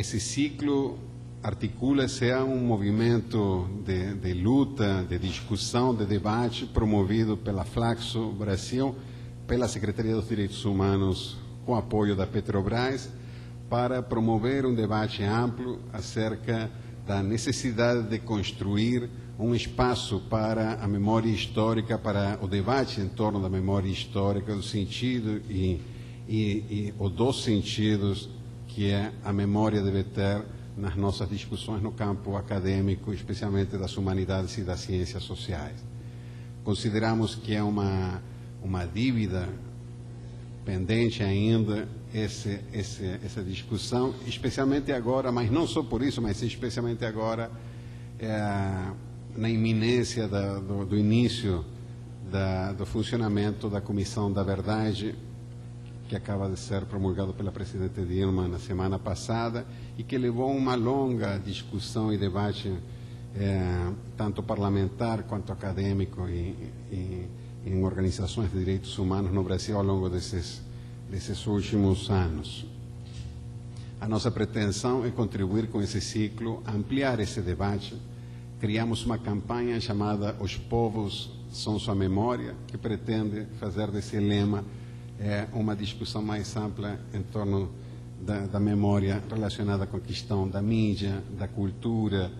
esse ciclo articula-se a um movimento de luta, de discussão, de debate promovido pela Flaxo Brasil, pela Secretaria dos Direitos Humanos, com apoio da Petrobras, para promover um debate amplo acerca da necessidade de construir um espaço para a memória histórica, para o debate em torno da memória histórica, do sentido ou dos sentidos que a memória deve ter nas nossas discussões no campo acadêmico, especialmente das humanidades e das ciências sociais. Consideramos que é uma dívida pendente ainda essa discussão, especialmente agora, mas não só por isso, mas especialmente agora, na iminência do início do funcionamento da Comissão da Verdade, que acaba de ser promulgado pela presidente Dilma na semana passada e que levou a uma longa discussão e debate, tanto parlamentar quanto acadêmico e em organizações de direitos humanos no Brasil ao longo desses últimos anos. A nossa pretensão é contribuir com esse ciclo, ampliar esse debate. Criamos uma campanha chamada Os Povos São Sua Memória, que pretende fazer desse lema uma discussão mais ampla em torno da memória relacionada com a questão da mídia, da cultura,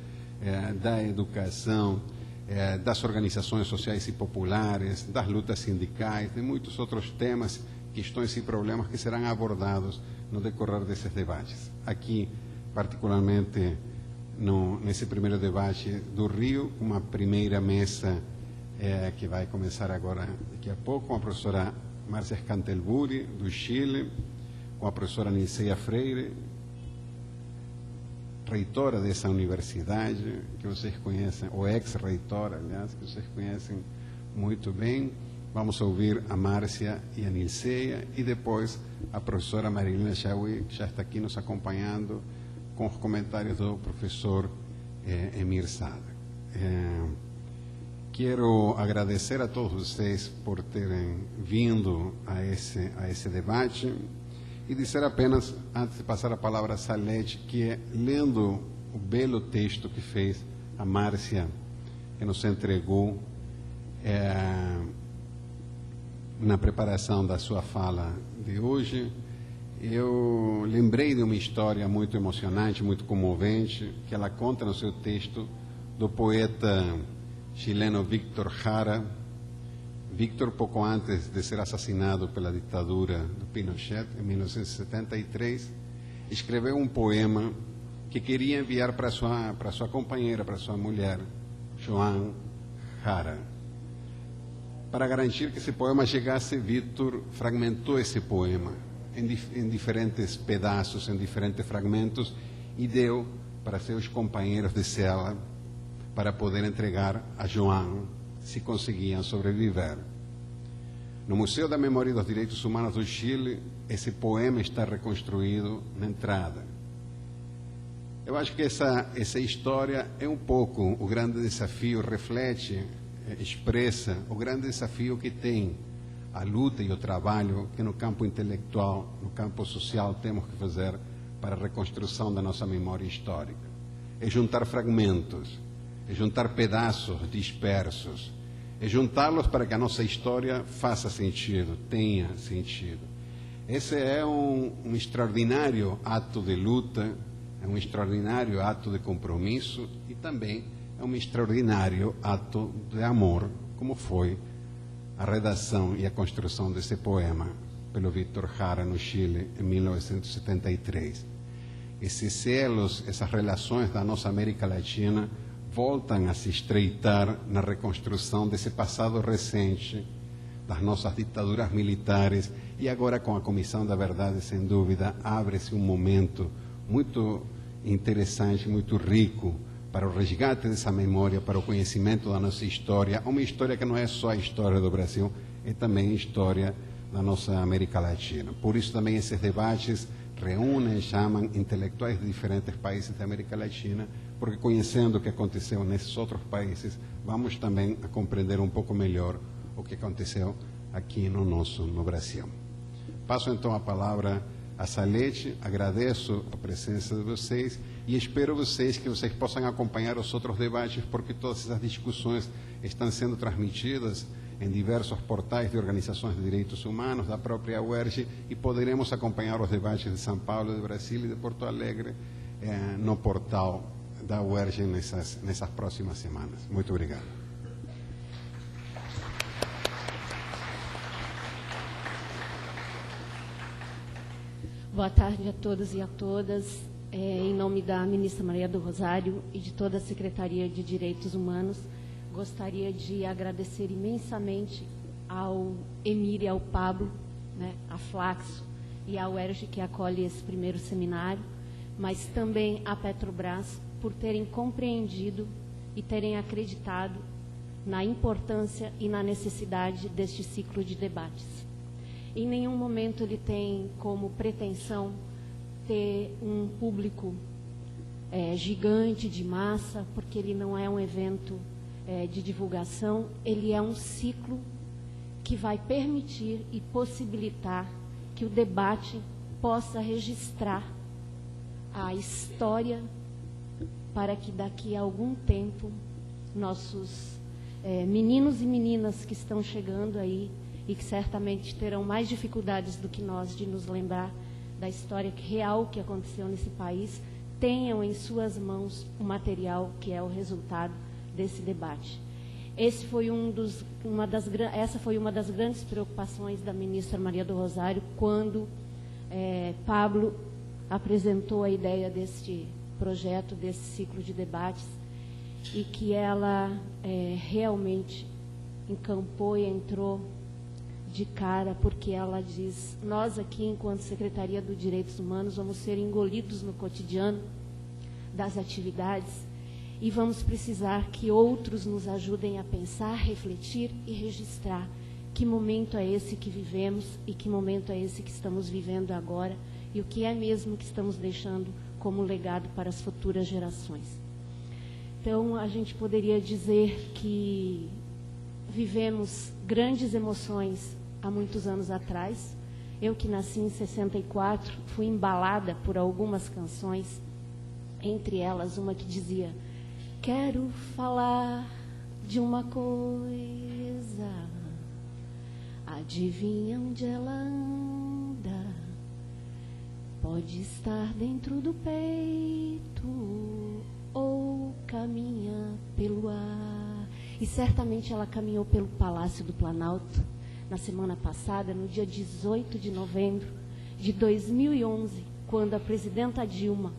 da educação, das organizações sociais e populares, das lutas sindicais, de muitos outros temas, questões e problemas que serão abordados no decorrer desses debates. Aqui, particularmente, nesse primeiro debate do Rio, uma primeira mesa que vai começar agora, daqui a pouco, com a professora Márcia Cantelburi, do Chile, com a professora Niceia Freire, reitora dessa universidade, que vocês conhecem, ou ex-reitora, aliás, que vocês conhecem muito bem. Vamos ouvir a Márcia e a Niceia, e depois a professora Marilena Chauí, que já está aqui nos acompanhando, com os comentários do professor Emir Sada. Quero agradecer a todos vocês por terem vindo a esse debate e dizer apenas, antes de passar a palavra a Salete, que lendo o belo texto que fez a Márcia, que nos entregou na preparação da sua fala de hoje, eu lembrei de uma história muito emocionante, muito comovente, que ela conta no seu texto, do poeta chileno Víctor Jara. Víctor, pouco antes de ser assassinado pela ditadura do Pinochet, em 1973, escreveu um poema que queria enviar para sua companheira, para sua mulher, Joan Jara. Para garantir que esse poema chegasse, Víctor fragmentou esse poema em diferentes pedaços, em diferentes fragmentos, e deu para seus companheiros de cela para poder entregar a Joan, se conseguiam sobreviver. No Museu da Memória e dos Direitos Humanos do Chile, esse poema está reconstruído na entrada. Eu acho que essa história é um pouco o grande desafio, reflete, expressa o grande desafio que tem a luta e o trabalho que no campo intelectual, no campo social, temos que fazer para a reconstrução da nossa memória histórica. É juntar fragmentos, é juntar pedaços dispersos, é juntá-los para que a nossa história faça sentido, tenha sentido. Esse é um extraordinário ato de luta, é um extraordinário ato de compromisso e também é um extraordinário ato de amor, como foi a redação e a construção desse poema pelo Víctor Jara no Chile em 1973. Esses elos, essas relações da nossa América Latina voltam a se estreitar na reconstrução desse passado recente, das nossas ditaduras militares, e agora com a Comissão da Verdade, sem dúvida, abre-se um momento muito interessante, muito rico para o resgate dessa memória, para o conhecimento da nossa história, uma história que não é só a história do Brasil, é também a história da nossa América Latina. Por isso também esses debates reúnem, chamam intelectuais de diferentes países da América Latina, porque conhecendo o que aconteceu nesses outros países, vamos também a compreender um pouco melhor o que aconteceu aqui no Brasil. Passo então a palavra a Salete. Agradeço a presença de vocês e espero que vocês possam acompanhar os outros debates, porque todas essas discussões estão sendo transmitidas em diversos portais de organizações de direitos humanos, da própria UERJ, e poderemos acompanhar os debates de São Paulo, de Brasília e de Porto Alegre no portal da UERJ nessas próximas semanas. Muito obrigado. Boa tarde a todos e a todas. Em nome da ministra Maria do Rosário e de toda a Secretaria de Direitos Humanos, gostaria de agradecer imensamente ao Emir e ao Pablo, a Flaxo e à UERJ, que acolhe esse primeiro seminário, mas também à Petrobras, por terem compreendido e terem acreditado na importância e na necessidade deste ciclo de debates. Em nenhum momento ele tem como pretensão ter um público gigante, de massa, porque ele não é um evento de divulgação, ele é um ciclo que vai permitir e possibilitar que o debate possa registrar a história, para que daqui a algum tempo nossos meninos e meninas que estão chegando aí e que certamente terão mais dificuldades do que nós de nos lembrar da história real que aconteceu nesse país, tenham em suas mãos o material que é o resultado desse debate. Essa foi uma das grandes preocupações da ministra Maria do Rosário quando Pablo apresentou a ideia deste projeto, desse ciclo de debates, e que ela realmente encampou e entrou de cara, porque ela diz: nós aqui, enquanto Secretaria dos Direitos Humanos, vamos ser engolidos no cotidiano das atividades e vamos precisar que outros nos ajudem a pensar, refletir e registrar que momento é esse que vivemos e que momento é esse que estamos vivendo agora e o que é mesmo que estamos deixando como legado para as futuras gerações. Então, a gente poderia dizer que vivemos grandes emoções há muitos anos atrás. Eu, que nasci em 64, fui embalada por algumas canções, entre elas uma que dizia: quero falar de uma coisa, adivinha onde ela anda, pode estar dentro do peito ou caminha pelo ar. E certamente ela caminhou pelo Palácio do Planalto na semana passada, no dia 18 de novembro de 2011, quando a presidenta Dilma,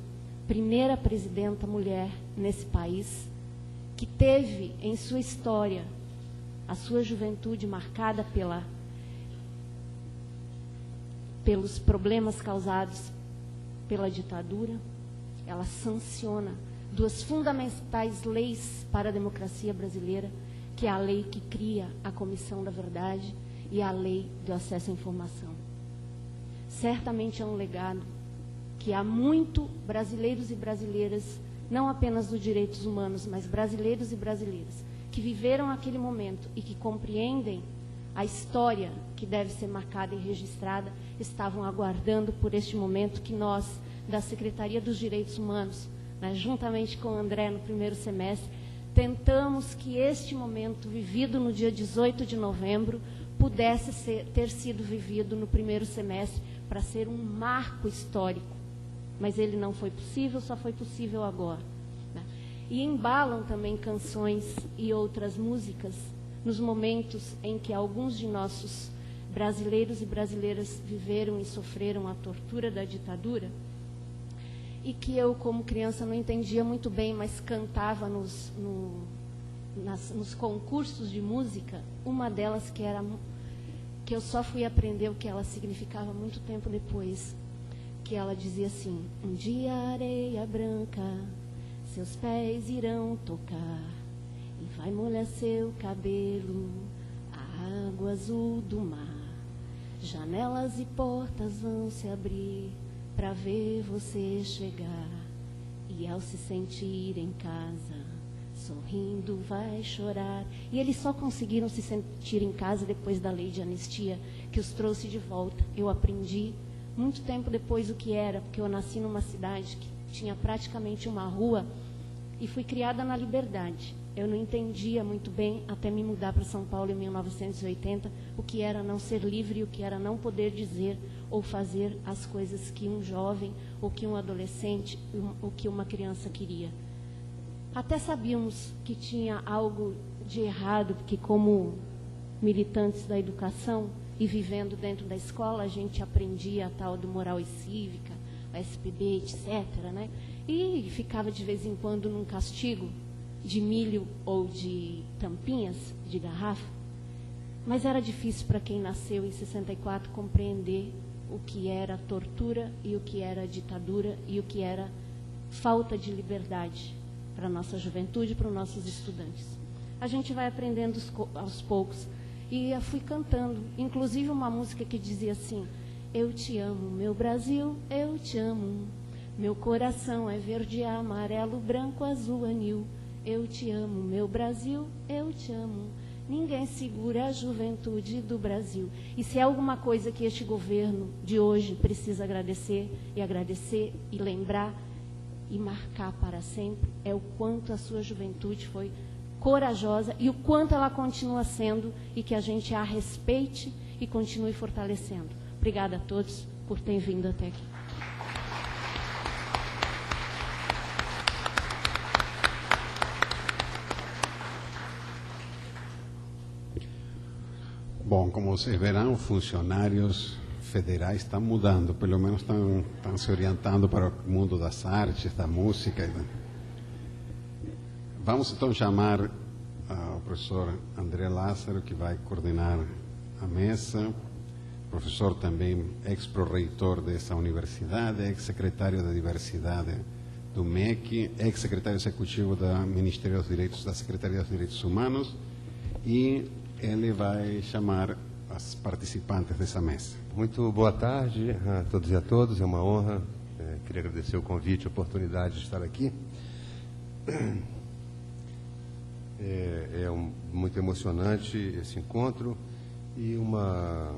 primeira presidenta mulher nesse país, que teve em sua história a sua juventude marcada pelos problemas causados pela ditadura, ela sanciona duas fundamentais leis para a democracia brasileira, que é a lei que cria a Comissão da Verdade e a lei do acesso à informação. Certamente é um legado que há muito brasileiros e brasileiras, não apenas dos direitos humanos, mas brasileiros e brasileiras, que viveram aquele momento e que compreendem a história que deve ser marcada e registrada, estavam aguardando por este momento que nós, da Secretaria dos Direitos Humanos, juntamente com o André no primeiro semestre, tentamos que este momento vivido no dia 18 de novembro pudesse ter sido vivido no primeiro semestre para ser um marco histórico. Mas ele não foi possível, só foi possível agora. E embalam também canções e outras músicas nos momentos em que alguns de nossos brasileiros e brasileiras viveram e sofreram a tortura da ditadura, e que eu, como criança, não entendia muito bem, mas cantava nos concursos de música, uma delas que eu só fui aprender o que ela significava muito tempo depois, que ela dizia assim: um dia a areia branca seus pés irão tocar e vai molhar seu cabelo a água azul do mar, janelas e portas vão se abrir para ver você chegar, e ao se sentir em casa, sorrindo vai chorar. E eles só conseguiram se sentir em casa depois da lei de anistia, que os trouxe de volta. Eu aprendi muito tempo depois o que era, porque eu nasci numa cidade que tinha praticamente uma rua e fui criada na Liberdade. Eu não entendia muito bem, até me mudar para São Paulo em 1980, o que era não ser livre e o que era não poder dizer ou fazer as coisas que um jovem, ou que um adolescente, ou que uma criança queria. Até sabíamos que tinha algo de errado, porque como militantes da educação e vivendo dentro da escola, a gente aprendia a tal do moral e cívica, a SPB, etc., né? E ficava de vez em quando num castigo de milho ou de tampinhas de garrafa, mas era difícil para quem nasceu em 64 compreender o que era tortura e o que era ditadura e o que era falta de liberdade para a nossa juventude, para os nossos estudantes. A gente vai aprendendo aos poucos. E eu fui cantando, inclusive uma música que dizia assim: eu te amo, meu Brasil, eu te amo. Meu coração é verde, amarelo, branco, azul, anil. Eu te amo, meu Brasil, eu te amo. Ninguém segura a juventude do Brasil. E se é alguma coisa que este governo de hoje precisa agradecer e lembrar e marcar para sempre, é o quanto a sua juventude foi corajosa e o quanto ela continua sendo, e que a gente a respeite e continue fortalecendo. Obrigada a todos por terem vindo até aqui. Bom, como vocês verão, funcionários federais estão mudando, pelo menos estão se orientando para o mundo das artes, da música. Vamos então chamar o professor André Lázaro, que vai coordenar a mesa, professor também, ex-pró-reitor dessa universidade, ex-secretário da diversidade do MEC, ex-secretário executivo do Ministério dos Direitos, da Secretaria dos Direitos Humanos, e ele vai chamar as participantes dessa mesa. Muito boa tarde a todos e a todas, é uma honra, queria agradecer o convite, a oportunidade de estar aqui. Muito emocionante esse encontro e uma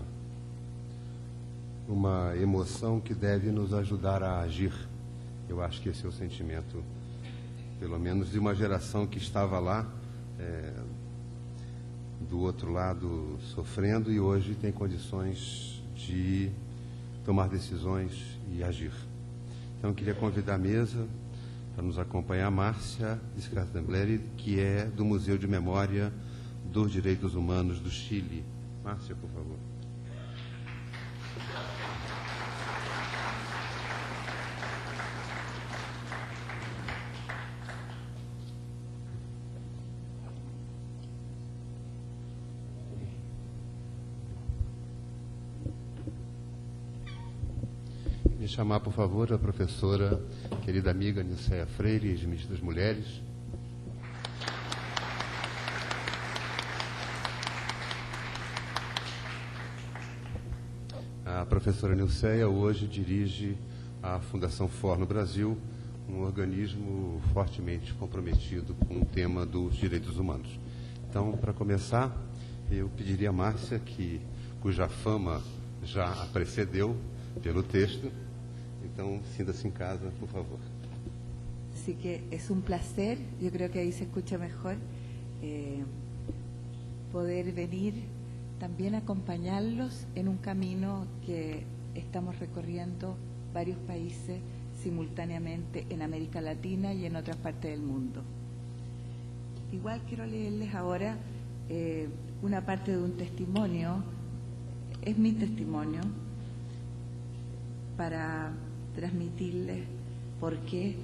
emoção que deve nos ajudar a agir. Eu acho que esse é o sentimento, pelo menos, de uma geração que estava lá, do outro lado, sofrendo, e hoje tem condições de tomar decisões e agir. Então, eu queria convidar a mesa para nos acompanhar a Márcia Scartembleri, que é do Museu de Memória dos Direitos Humanos do Chile. Márcia, por favor. Queria chamar, por favor, a professora, querida amiga Nilceia Freire, ex-ministra das Mulheres. A professora Nilceia hoje dirige a Fundação FOR no Brasil, um organismo fortemente comprometido com o tema dos direitos humanos. Então, para começar, eu pediria a Márcia, cuja fama já a precedeu pelo texto. Então, sinta-se em casa, por favor. Así que es un placer, yo creo que ahí se escucha mejor, poder venir también a acompañarlos en un camino que estamos recorriendo varios países simultáneamente en América Latina y en otras partes del mundo. Igual quiero leerles ahora una parte de un testimonio, es mi testimonio, para transmitirles por qué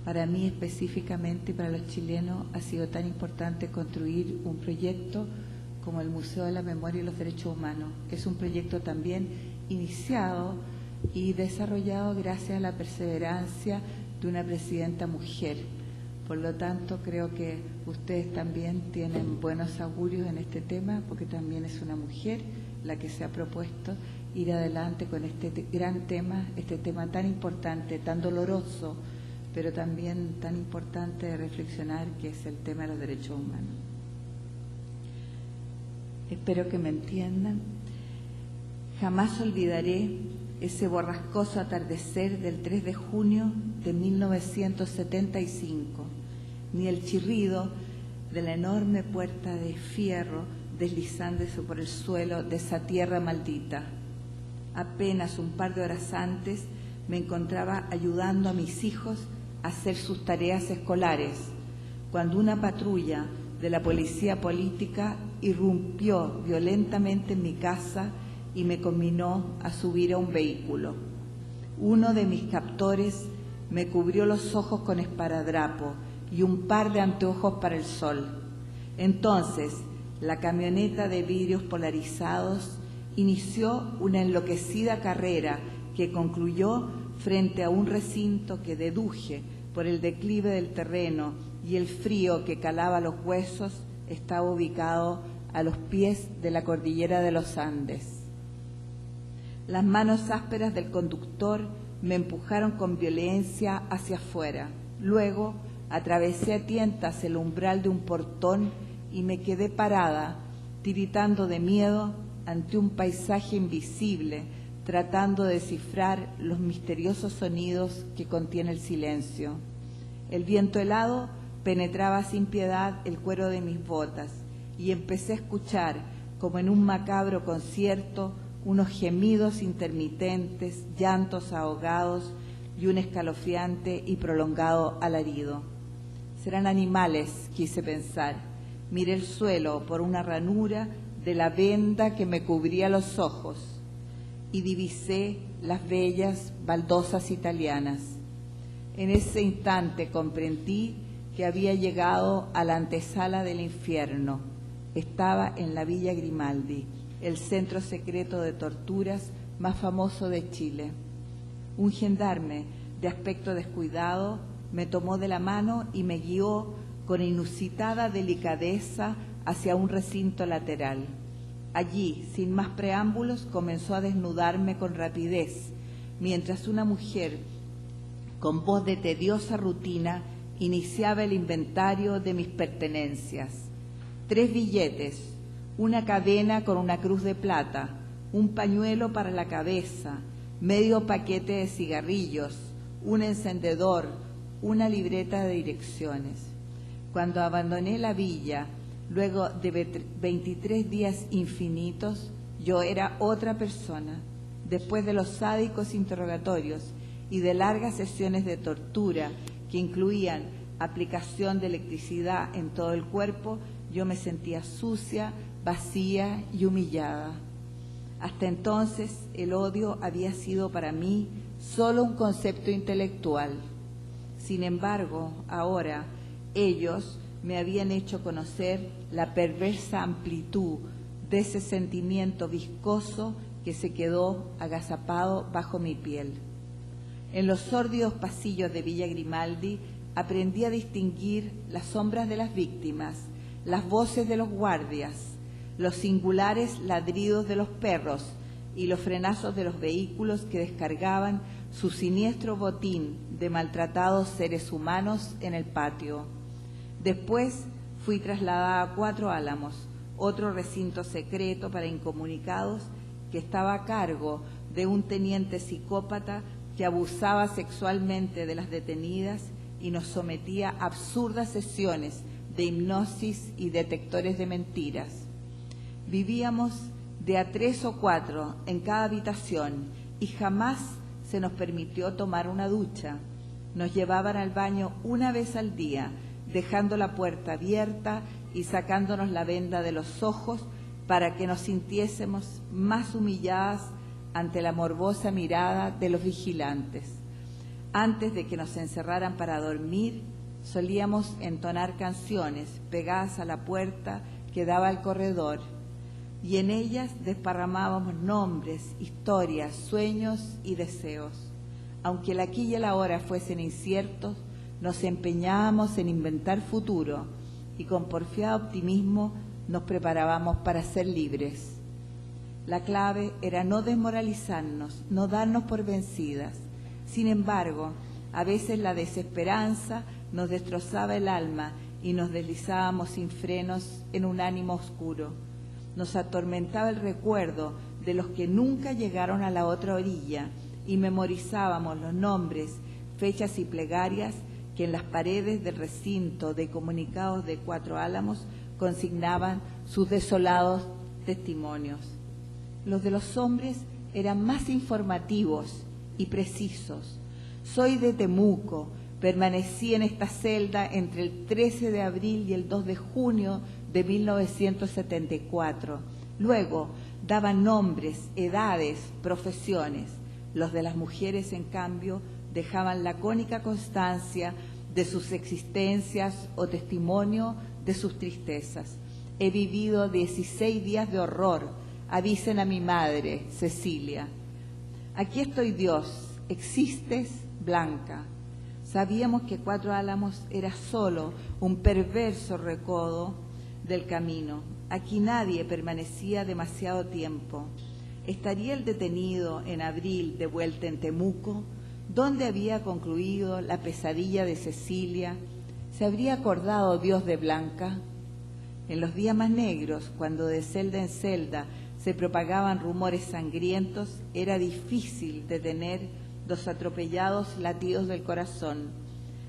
para mí específicamente y para los chilenos ha sido tan importante construir un proyecto como el Museo de la Memoria y los Derechos Humanos, que es un proyecto también iniciado y desarrollado gracias a la perseverancia de una presidenta mujer. Por lo tanto, creo que ustedes también tienen buenos augurios en este tema, porque también es una mujer la que se ha propuesto ir adelante con este gran tema, este tema tan importante, tan doloroso, pero también tan importante de reflexionar, que es el tema de los derechos humanos. Espero que me entiendan. Jamás olvidaré ese borrascoso atardecer del 3 de junio de 1975, ni el chirrido de la enorme puerta de fierro deslizándose por el suelo de esa tierra maldita. Apenas un par de horas antes me encontraba ayudando a mis hijos a hacer sus tareas escolares, cuando una patrulla de la policía política irrumpió violentamente en mi casa y me conminó a subir a un vehículo. Uno de mis captores me cubrió los ojos con esparadrapo y un par de anteojos para el sol. Entonces, la camioneta de vidrios polarizados inició una enloquecida carrera que concluyó frente a un recinto que deduje por el declive del terreno y el frío que calaba los huesos estaba ubicado a los pies de la cordillera de los Andes. Las manos ásperas del conductor me empujaron con violencia hacia afuera. Luego atravesé a tientas el umbral de un portón y me quedé parada, tiritando de miedo ante un paisaje invisible, tratando de descifrar los misteriosos sonidos que contiene el silencio. El viento helado penetraba sin piedad el cuero de mis botas y empecé a escuchar, como en un macabro concierto, unos gemidos intermitentes, llantos ahogados y un escalofriante y prolongado alarido. Serán animales, quise pensar. Miré el suelo por una ranura de la venda que me cubría los ojos y divisé las bellas baldosas italianas. En ese instante comprendí que había llegado a la antesala del infierno. Estaba en la Villa Grimaldi, el centro secreto de torturas más famoso de Chile. Un gendarme de aspecto descuidado me tomó de la mano y me guió con inusitada delicadeza hacia un recinto lateral. Allí, sin más preámbulos, comenzó a desnudarme con rapidez, mientras una mujer, con voz de tediosa rutina, iniciaba el inventario de mis pertenencias. 3 billetes, una cadena con una cruz de plata, un pañuelo para la cabeza, medio paquete de cigarrillos, un encendedor, una libreta de direcciones. Cuando abandoné la villa, luego de 23 días infinitos, yo era otra persona. Después de los sádicos interrogatorios y de largas sesiones de tortura que incluían aplicación de electricidad en todo el cuerpo, yo me sentía sucia, vacía y humillada. Hasta entonces el odio había sido para mí solo un concepto intelectual. Sin embargo, ahora ellos me habían hecho conocer la perversa amplitud de ese sentimiento viscoso que se quedó agazapado bajo mi piel. En los sórdidos pasillos de Villa Grimaldi aprendí a distinguir las sombras de las víctimas, las voces de los guardias, los singulares ladridos de los perros y los frenazos de los vehículos que descargaban su siniestro botín de maltratados seres humanos en el patio. Después fui trasladada a 4 Álamos, otro recinto secreto para incomunicados que estaba a cargo de un teniente psicópata que abusaba sexualmente de las detenidas y nos sometía a absurdas sesiones de hipnosis y detectores de mentiras. Vivíamos de a 3 o 4 en cada habitación y jamás se nos permitió tomar una ducha. Nos llevaban al baño una vez al día, dejando la puerta abierta y sacándonos la venda de los ojos para que nos sintiésemos más humilladas ante la morbosa mirada de los vigilantes. Antes de que nos encerraran para dormir, solíamos entonar canciones pegadas a la puerta que daba al corredor, y en ellas desparramábamos nombres, historias, sueños y deseos. Aunque el aquí y el ahora fuesen inciertos, nos empeñábamos en inventar futuro y con porfiado optimismo nos preparábamos para ser libres. La clave era no desmoralizarnos, no darnos por vencidas. Sin embargo, a veces la desesperanza nos destrozaba el alma y nos deslizábamos sin frenos en un ánimo oscuro. Nos atormentaba el recuerdo de los que nunca llegaron a la otra orilla y memorizábamos los nombres, fechas y plegarias que en las paredes del recinto de comunicados de Cuatro Álamos consignaban sus desolados testimonios. Los de los hombres eran más informativos y precisos. Soy de Temuco, permanecí en esta celda entre el 13 de abril y el 2 de junio de 1974. Luego daban nombres, edades, profesiones. Los de las mujeres, en cambio, dejaban lacónica constancia de sus existencias o testimonio de sus tristezas. He vivido 16 días de horror. Avisen a mi madre, Cecilia. Aquí estoy, Dios. ¿Existes, Blanca? Sabíamos que Cuatro Álamos era solo un perverso recodo del camino. Aquí nadie permanecía demasiado tiempo. ¿Estaría el detenido en abril de vuelta en Temuco? ¿Dónde había concluido la pesadilla de Cecilia? ¿Se habría acordado Dios de Blanca? En los días más negros, cuando de celda en celda se propagaban rumores sangrientos, era difícil detener los atropellados latidos del corazón.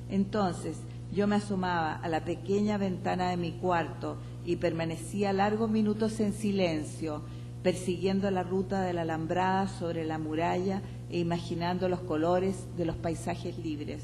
Entonces yo me asomaba a la pequeña ventana de mi cuarto y permanecía largos minutos en silencio, persiguiendo la ruta de la alambrada sobre la muralla e imaginando los colores de los paisajes libres.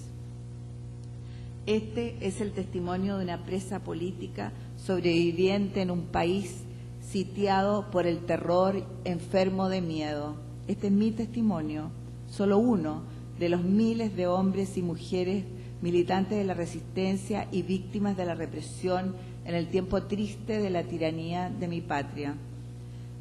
Este es el testimonio de una presa política sobreviviente en un país sitiado por el terror, enfermo de miedo. Este es mi testimonio, solo uno de los miles de hombres y mujeres militantes de la resistencia y víctimas de la represión en el tiempo triste de la tiranía de mi patria.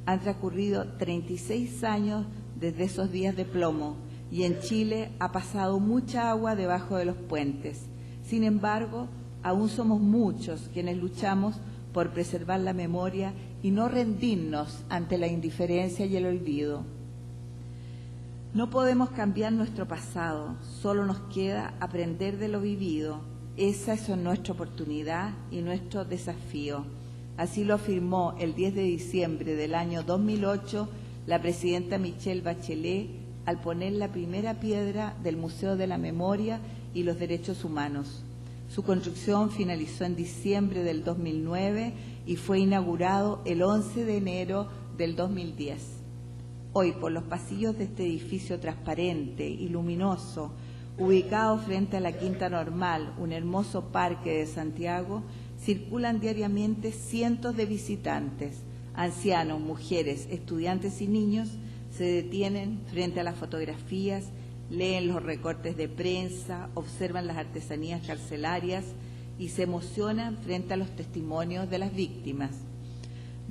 Han transcurrido 36 años desde esos días de plomo y en Chile ha pasado mucha agua debajo de los puentes. Sin embargo, aún somos muchos quienes luchamos por preservar la memoria y no rendirnos ante la indiferencia y el olvido. No podemos cambiar nuestro pasado, solo nos queda aprender de lo vivido. Esa es nuestra oportunidad y nuestro desafío. Así lo afirmó el 10 de diciembre del año 2008 la presidenta Michelle Bachelet al poner la primera piedra del Museo de la Memoria y los Derechos Humanos. Su construcción finalizó en diciembre del 2009 y fue inaugurado el 11 de enero del 2010. Hoy, por los pasillos de este edificio transparente y luminoso, ubicado frente a la Quinta Normal, un hermoso parque de Santiago, circulan diariamente cientos de visitantes, ancianos, mujeres, estudiantes y niños, se detienen frente a las fotografías, leen los recortes de prensa, observan las artesanías carcelarias y se emocionan frente a los testimonios de las víctimas.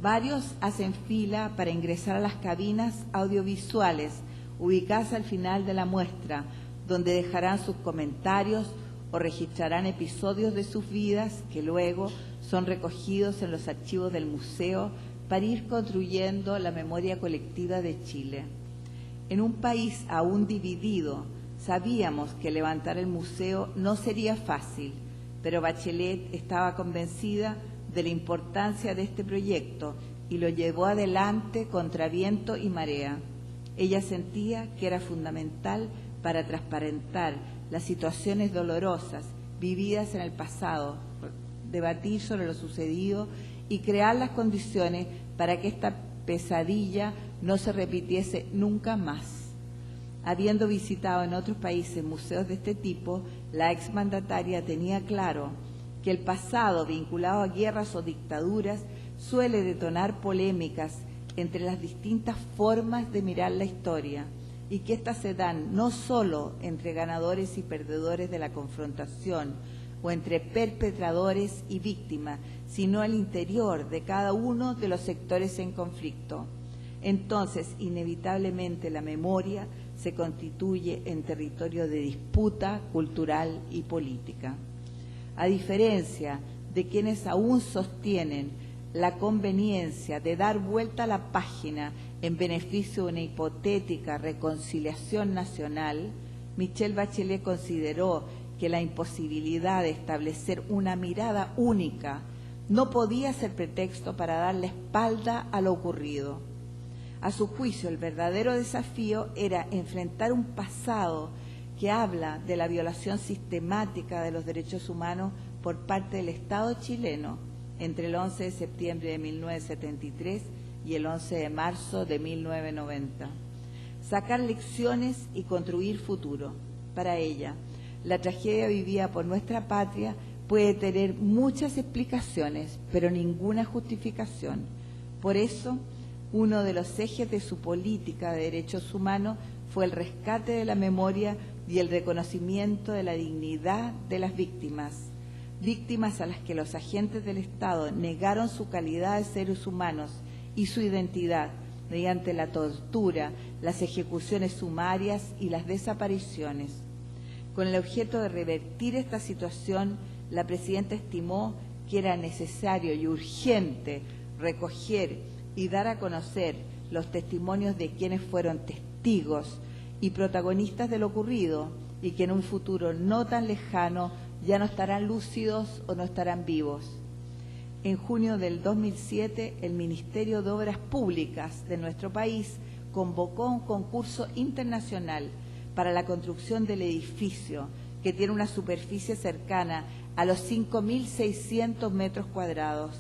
Varios hacen fila para ingresar a las cabinas audiovisuales ubicadas al final de la muestra, donde dejarán sus comentarios o registrarán episodios de sus vidas que luego son recogidos en los archivos del museo para ir construyendo la memoria colectiva de Chile. En un país aún dividido, sabíamos que levantar el museo no sería fácil, pero Bachelet estaba convencida de la importancia de este proyecto y lo llevó adelante contra viento y marea. Ella sentía que era fundamental para transparentar las situaciones dolorosas vividas en el pasado, debatir sobre lo sucedido y crear las condiciones para que esta pesadilla no se repitiese nunca más. Habiendo visitado en otros países museos de este tipo, la exmandataria tenía claro que el pasado vinculado a guerras o dictaduras suele detonar polémicas entre las distintas formas de mirar la historia y que éstas se dan no solo entre ganadores y perdedores de la confrontación o entre perpetradores y víctimas, sino al interior de cada uno de los sectores en conflicto. Entonces, inevitablemente, la memoria se constituye en territorio de disputa cultural y política. A diferencia de quienes aún sostienen la conveniencia de dar vuelta a la página en beneficio de una hipotética reconciliación nacional, Michelle Bachelet consideró que la imposibilidad de establecer una mirada única no podía ser pretexto para dar la espalda a lo ocurrido. A su juicio, el verdadero desafío era enfrentar un pasado que habla de la violación sistemática de los derechos humanos por parte del Estado chileno entre el 11 de septiembre de 1973 y el 11 de marzo de 1990. Sacar lecciones y construir futuro. Para ella, la tragedia vivida por nuestra patria puede tener muchas explicaciones, pero ninguna justificación. Por eso, uno de los ejes de su política de derechos humanos fue el rescate de la memoria y el reconocimiento de la dignidad de las víctimas, víctimas a las que los agentes del Estado negaron su calidad de seres humanos y su identidad mediante la tortura, las ejecuciones sumarias y las desapariciones. Con el objeto de revertir esta situación, la presidenta estimó que era necesario y urgente recoger y dar a conocer los testimonios de quienes fueron testigos y protagonistas de lo ocurrido y que en un futuro no tan lejano ya no estarán lúcidos o no estarán vivos. En junio del 2007, el Ministerio de Obras Públicas de nuestro país convocó un concurso internacional para la construcción del edificio, que tiene una superficie cercana a los 5.600 metros cuadrados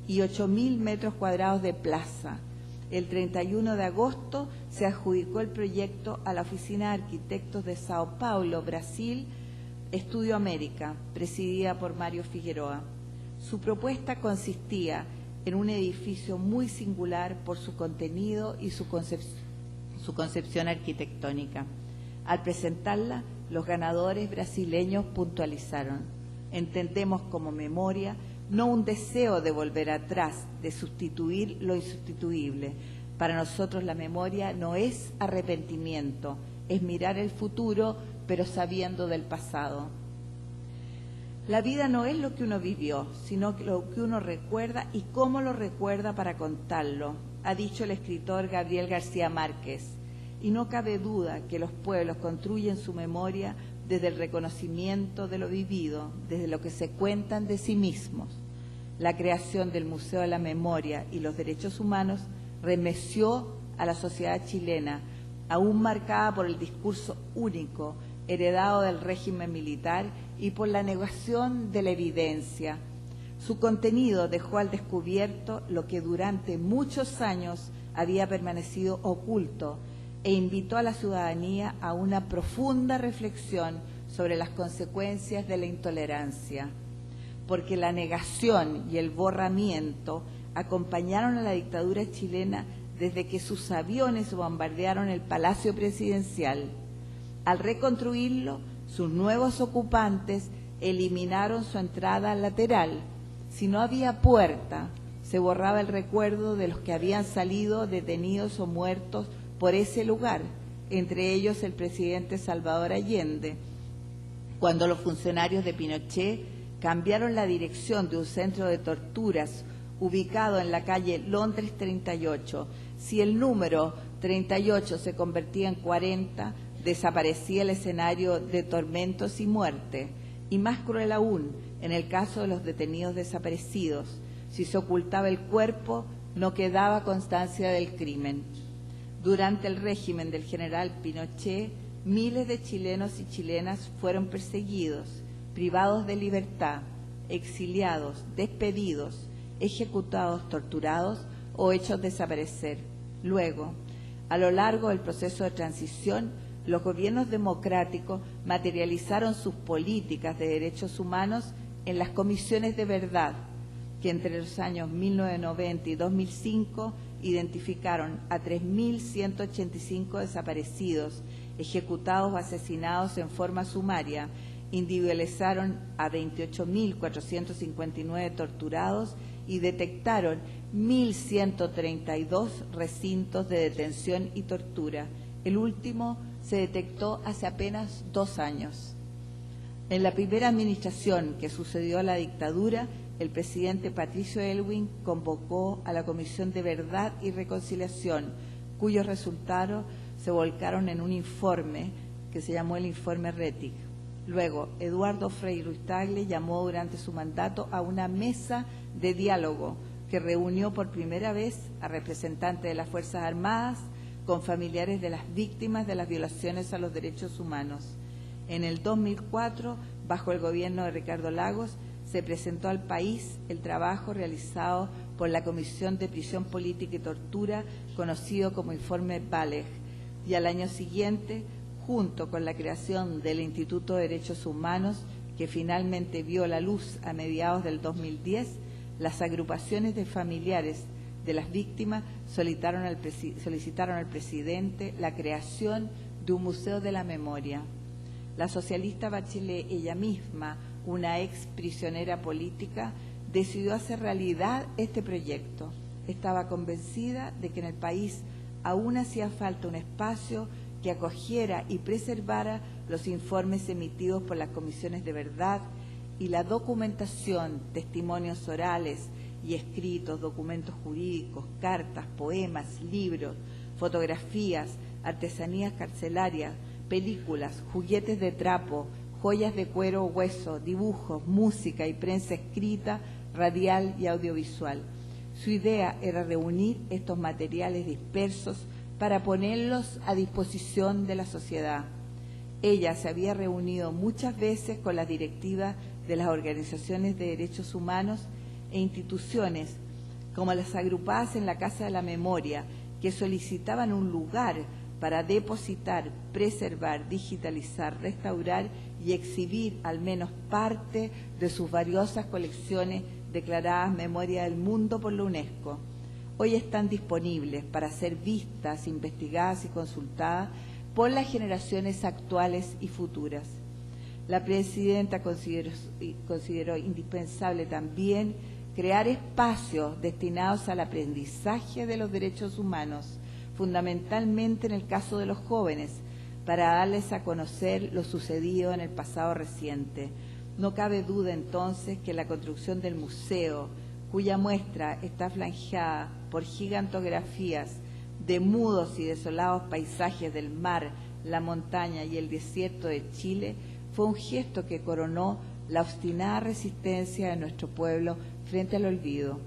y 8.000 metros cuadrados de plaza. El 31 de agosto se adjudicó el proyecto a la Oficina de Arquitectos de Sao Paulo, Brasil, Estudio América, presidida por Mario Figueroa. Su propuesta consistía en un edificio muy singular por su contenido y su concepción arquitectónica. Al presentarla, los ganadores brasileños puntualizaron: entendemos como memoria no un deseo de volver atrás, de sustituir lo insustituible. Para nosotros la memoria no es arrepentimiento, es mirar el futuro, pero sabiendo del pasado. La vida no es lo que uno vivió, sino lo que uno recuerda y cómo lo recuerda para contarlo, ha dicho el escritor Gabriel García Márquez. Y no cabe duda que los pueblos construyen su memoria desde el reconocimiento de lo vivido, desde lo que se cuentan de sí mismos. La creación del Museo de la Memoria y los Derechos Humanos remeció a la sociedad chilena, aún marcada por el discurso único, heredado del régimen militar y por la negación de la evidencia. Su contenido dejó al descubierto lo que durante muchos años había permanecido oculto e invitó a la ciudadanía a una profunda reflexión sobre las consecuencias de la intolerancia, porque la negación y el borramiento acompañaron a la dictadura chilena desde que sus aviones bombardearon el Palacio Presidencial. Al reconstruirlo, sus nuevos ocupantes eliminaron su entrada lateral. Si no había puerta, se borraba el recuerdo de los que habían salido detenidos o muertos por ese lugar, entre ellos el presidente Salvador Allende. Cuando los funcionarios de Pinochet cambiaron la dirección de un centro de torturas ubicado en la calle Londres 38, si el número 38 se convertía en 40, desaparecía el escenario de tormentos y muerte. Y más cruel aún, en el caso de los detenidos desaparecidos, si se ocultaba el cuerpo, no quedaba constancia del crimen. Durante el régimen del general Pinochet, miles de chilenos y chilenas fueron perseguidos, privados de libertad, exiliados, despedidos, ejecutados, torturados o hechos desaparecer. Luego, a lo largo del proceso de transición, los gobiernos democráticos materializaron sus políticas de derechos humanos en las comisiones de verdad, que entre los años 1990 y 2005 identificaron a 3.185 desaparecidos, ejecutados o asesinados en forma sumaria, individualizaron a 28.459 torturados y detectaron 1.132 recintos de detención y tortura. El último se detectó hace apenas 2 años. En la primera administración que sucedió a la dictadura, el presidente Patricio Aylwin convocó a la Comisión de Verdad y Reconciliación, cuyos resultados se volcaron en un informe que se llamó el Informe Rettig. Luego, Eduardo Frei Ruiz-Tagle llamó durante su mandato a una mesa de diálogo que reunió por primera vez a representantes de las Fuerzas Armadas con familiares de las víctimas de las violaciones a los derechos humanos. En el 2004, bajo el gobierno de Ricardo Lagos, se presentó al país el trabajo realizado por la Comisión de Prisión Política y Tortura, conocido como Informe Valeg, y al año siguiente, junto con la creación del Instituto de Derechos Humanos, que finalmente vio la luz a mediados del 2010, las agrupaciones de familiares de las víctimas solicitaron al presidente la creación de un museo de la memoria. La socialista Bachelet, ella misma, una ex prisionera política, decidió hacer realidad este proyecto. Estaba convencida de que en el país aún hacía falta un espacio que acogiera y preservara los informes emitidos por las comisiones de verdad y la documentación, testimonios orales y escritos, documentos jurídicos, cartas, poemas, libros, fotografías, artesanías carcelarias, películas, juguetes de trapo, joyas de cuero o hueso, dibujos, música y prensa escrita, radial y audiovisual. Su idea era reunir estos materiales dispersos para ponerlos a disposición de la sociedad. Ella se había reunido muchas veces con las directivas de las organizaciones de derechos humanos e instituciones como las agrupadas en la Casa de la Memoria, que solicitaban un lugar para depositar, preservar, digitalizar, restaurar y exhibir al menos parte de sus valiosas colecciones declaradas Memoria del Mundo por la UNESCO. Hoy están disponibles para ser vistas, investigadas y consultadas por las generaciones actuales y futuras. La presidenta consideró indispensable también crear espacios destinados al aprendizaje de los derechos humanos, fundamentalmente en el caso de los jóvenes, para darles a conocer lo sucedido en el pasado reciente. No cabe duda entonces que la construcción del museo, cuya muestra está flanqueada por gigantografías de mudos y desolados paisajes del mar, la montaña y el desierto de Chile, fue un gesto que coronó la obstinada resistencia de nuestro pueblo frente al olvido.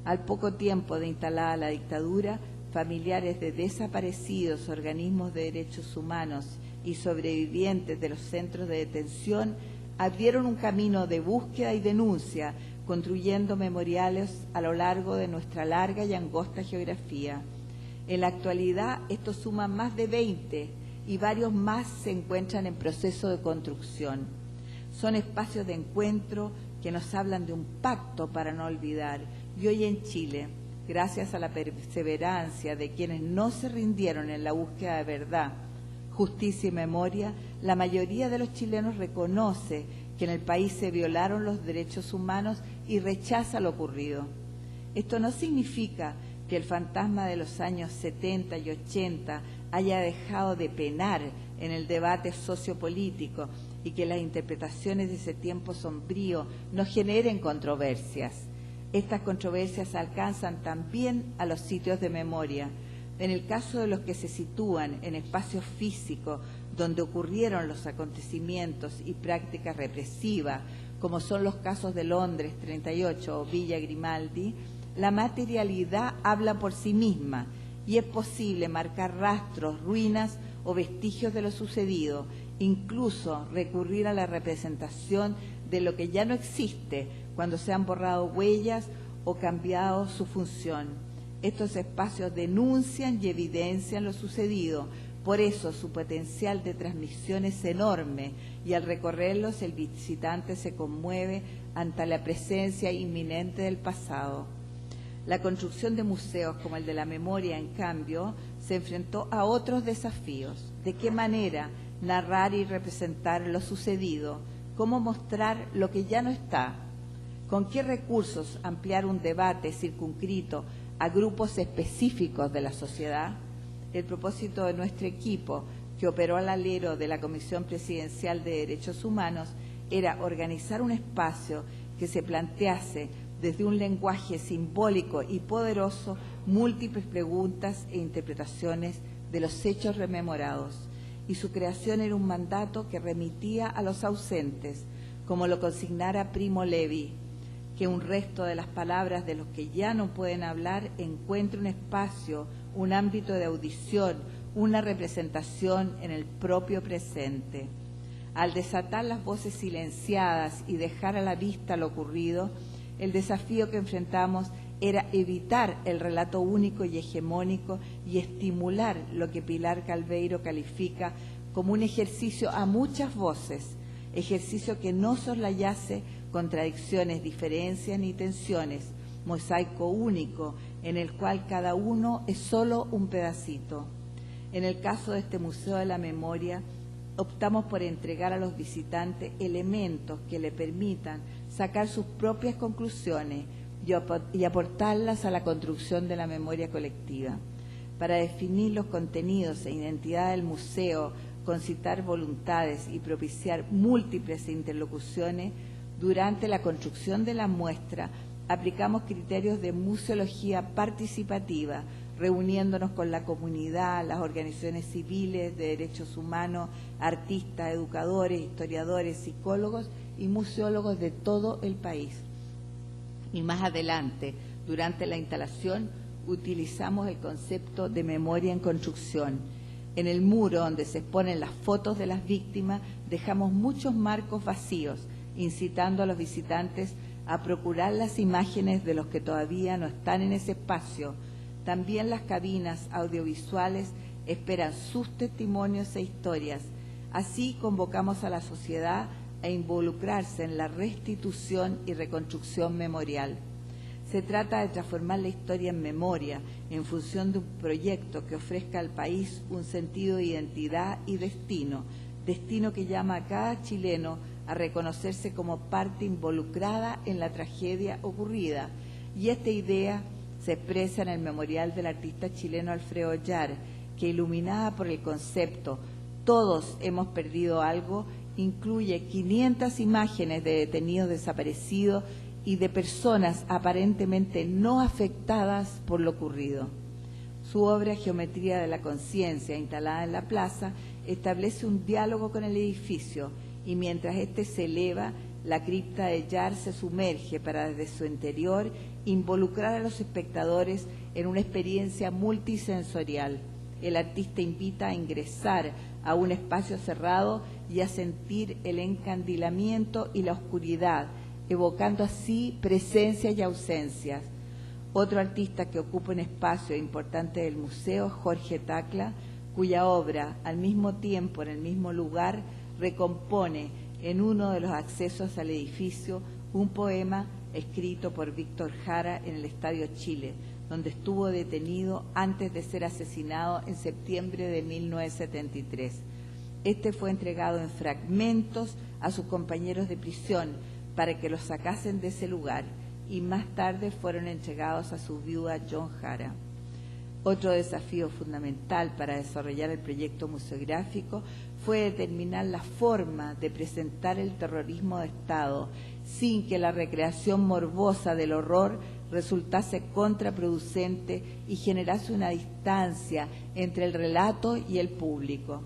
Al poco tiempo de instalada la dictadura, familiares de desaparecidos, organismos de derechos humanos y sobrevivientes de los centros de detención abrieron un camino de búsqueda y denuncia, construyendo memoriales a lo largo de nuestra larga y angosta geografía. En la actualidad, estos suman más de 20 y varios más se encuentran en proceso de construcción. Son espacios de encuentro que nos hablan de un pacto para no olvidar. Y hoy en Chile, gracias a la perseverancia de quienes no se rindieron en la búsqueda de verdad, justicia y memoria, la mayoría de los chilenos reconoce que en el país se violaron los derechos humanos y rechaza lo ocurrido. Esto no significa que el fantasma de los años 70 y 80 haya dejado de penar en el debate sociopolítico y que las interpretaciones de ese tiempo sombrío no generen controversias. Estas controversias alcanzan también a los sitios de memoria. En el caso de los que se sitúan en espacios físicos donde ocurrieron los acontecimientos y prácticas represivas, como son los casos de Londres 38 o Villa Grimaldi, la materialidad habla por sí misma y es posible marcar rastros, ruinas o vestigios de lo sucedido, incluso recurrir a la representación de lo que ya no existe cuando se han borrado huellas o cambiado su función. Estos espacios denuncian y evidencian lo sucedido, por eso su potencial de transmisión es enorme y al recorrerlos el visitante se conmueve ante la presencia inminente del pasado. La construcción de museos como el de la memoria, en cambio, se enfrentó a otros desafíos. ¿De qué manera narrar y representar lo sucedido? ¿Cómo mostrar lo que ya no está? ¿Con qué recursos ampliar un debate circunscrito a grupos específicos de la sociedad? El propósito de nuestro equipo, que operó al alero de la Comisión Presidencial de Derechos Humanos, era organizar un espacio que se plantease desde un lenguaje simbólico y poderoso múltiples preguntas e interpretaciones de los hechos rememorados. Y su creación era un mandato que remitía a los ausentes, como lo consignara Primo Levi, que un resto de las palabras de los que ya no pueden hablar encuentre un espacio, un ámbito de audición, una representación en el propio presente. Al desatar las voces silenciadas y dejar a la vista lo ocurrido, el desafío que enfrentamos era evitar el relato único y hegemónico y estimular lo que Pilar Calveiro califica como un ejercicio a muchas voces, ejercicio que no soslayase contradicciones, diferencias ni tensiones, mosaico único en el cual cada uno es solo un pedacito. En el caso de este Museo de la Memoria, optamos por entregar a los visitantes elementos que le permitan sacar sus propias conclusiones y aportarlas a la construcción de la memoria colectiva. Para definir los contenidos e identidad del museo, concitar voluntades y propiciar múltiples interlocuciones, durante la construcción de la muestra aplicamos criterios de museología participativa, reuniéndonos con la comunidad, las organizaciones civiles de derechos humanos, artistas, educadores, historiadores, psicólogos y museólogos de todo el país. Y más adelante, durante la instalación, utilizamos el concepto de memoria en construcción. En el muro donde se exponen las fotos de las víctimas, dejamos muchos marcos vacíos, incitando a los visitantes a procurar las imágenes de los que todavía no están en ese espacio. También las cabinas audiovisuales esperan sus testimonios e historias. Así convocamos a la sociedad a involucrarse en la restitución y reconstrucción memorial. Se trata de transformar la historia en memoria en función de un proyecto que ofrezca al país un sentido de identidad y destino que llama a cada chileno a reconocerse como parte involucrada en la tragedia ocurrida. Y esta idea se expresa en el memorial del artista chileno Alfredo Ollar, que, iluminada por el concepto "Todos hemos perdido algo", incluye 500 imágenes de detenidos desaparecidos y de personas aparentemente no afectadas por lo ocurrido. Su obra Geometría de la Conciencia, instalada en la plaza, establece un diálogo con el edificio y mientras éste se eleva, la cripta de Ollar se sumerge para desde su interior involucrar a los espectadores en una experiencia multisensorial. El artista invita a ingresar a un espacio cerrado y a sentir el encandilamiento y la oscuridad, evocando así presencias y ausencias. Otro artista que ocupa un espacio importante del museo es Jorge Tacla, cuya obra, al mismo tiempo en el mismo lugar, recompone en uno de los accesos al edificio un poema escrito por Víctor Jara en el Estadio Chile, donde estuvo detenido antes de ser asesinado en septiembre de 1973. Este fue entregado en fragmentos a sus compañeros de prisión para que los sacasen de ese lugar y más tarde fueron entregados a su viuda John Jara. Otro desafío fundamental para desarrollar el proyecto museográfico fue determinar la forma de presentar el terrorismo de Estado sin que la recreación morbosa del horror resultase contraproducente y generase una distancia entre el relato y el público.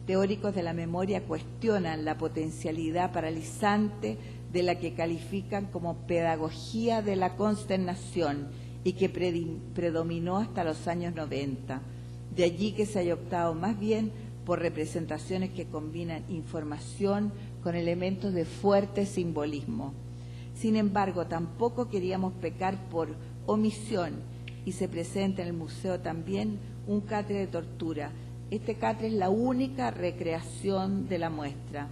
Teóricos de la memoria cuestionan la potencialidad paralizante de la que califican como pedagogía de la consternación y que predominó hasta los años 90. De allí que se haya optado más bien por representaciones que combinan información con elementos de fuerte simbolismo. Sin embargo, tampoco queríamos pecar por omisión y se presenta en el museo también un catre de tortura. Este catre es la única recreación de la muestra.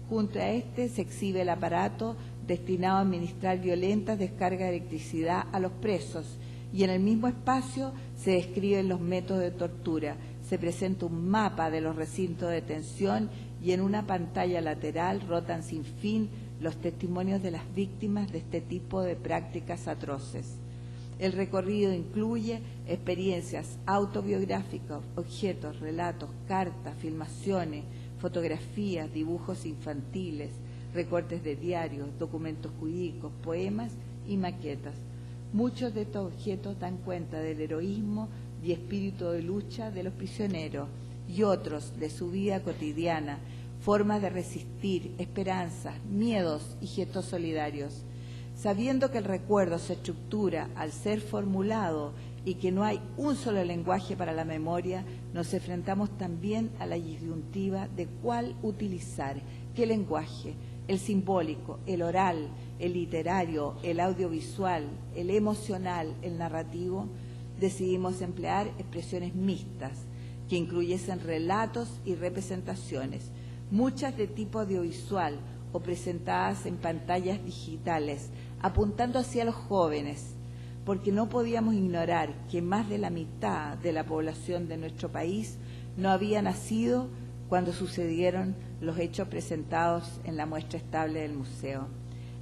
Junto a este se exhibe el aparato destinado a administrar violentas descargas de electricidad a los presos y en el mismo espacio se describen los métodos de tortura. Se presenta un mapa de los recintos de detención y en una pantalla lateral rotan sin fin los testimonios de las víctimas de este tipo de prácticas atroces. El recorrido incluye experiencias autobiográficas, objetos, relatos, cartas, filmaciones, fotografías, dibujos infantiles, recortes de diarios, documentos jurídicos, poemas y maquetas. Muchos de estos objetos dan cuenta del heroísmo y espíritu de lucha de los prisioneros y otros de su vida cotidiana, formas de resistir, esperanzas, miedos y gestos solidarios. Sabiendo que el recuerdo se estructura al ser formulado y que no hay un solo lenguaje para la memoria, nos enfrentamos también a la disyuntiva de cuál utilizar, qué lenguaje, el simbólico, el oral, el literario, el audiovisual, el emocional, el narrativo. Decidimos emplear expresiones mixtas que incluyesen relatos y representaciones, muchas de tipo audiovisual o presentadas en pantallas digitales, apuntando hacia los jóvenes, porque no podíamos ignorar que más de la mitad de la población de nuestro país no había nacido cuando sucedieron los hechos presentados en la muestra estable del museo.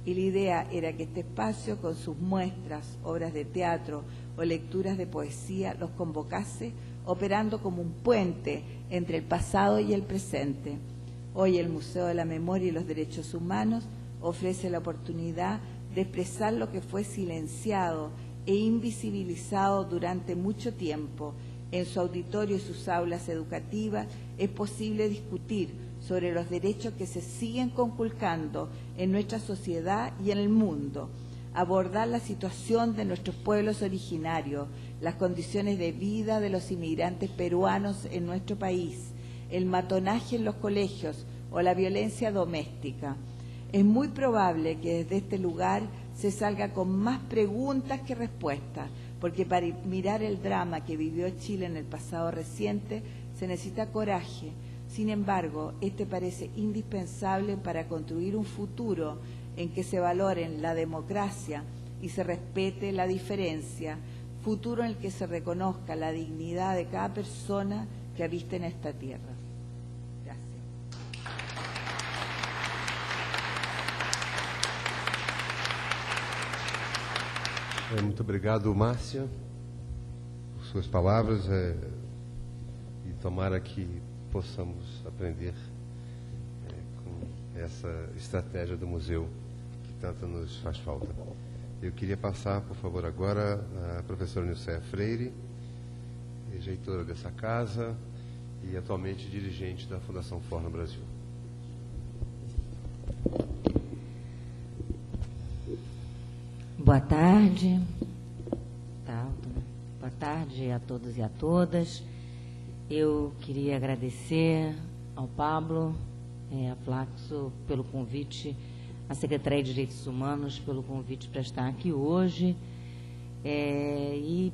Y la idea era que este espacio, con sus muestras, obras de teatro o lecturas de poesía, los convocase, operando como un puente entre el pasado y el presente. Hoy el Museo de la Memoria y los Derechos Humanos ofrece la oportunidad de expresar lo que fue silenciado e invisibilizado durante mucho tiempo. En su auditorio y sus aulas educativas es posible discutir sobre los derechos que se siguen conculcando en nuestra sociedad y en el mundo, abordar la situación de nuestros pueblos originarios, las condiciones de vida de los inmigrantes peruanos en nuestro país, el matonaje en los colegios o la violencia doméstica. Es muy probable que desde este lugar se salga con más preguntas que respuestas, porque para mirar el drama que vivió Chile en el pasado reciente se necesita coraje. Sin embargo, este parece indispensable para construir un futuro en que se valoren la democracia y se respete la diferencia, futuro en el que se reconozca la dignidad de cada persona que habita en esta tierra. Muito obrigado, Márcia, por suas palavras e tomara que possamos aprender com essa estratégia do museu que tanto nos faz falta. Eu queria passar, por favor, agora a professora Nilceia Freire, reitora dessa casa e atualmente dirigente da Fundação For no Brasil. Boa tarde. Tá alto, né? Boa tarde a todos e a todas. Eu queria agradecer ao Pablo, a Flaxo, pelo convite, à Secretaria de Direitos Humanos pelo convite para estar aqui hoje. E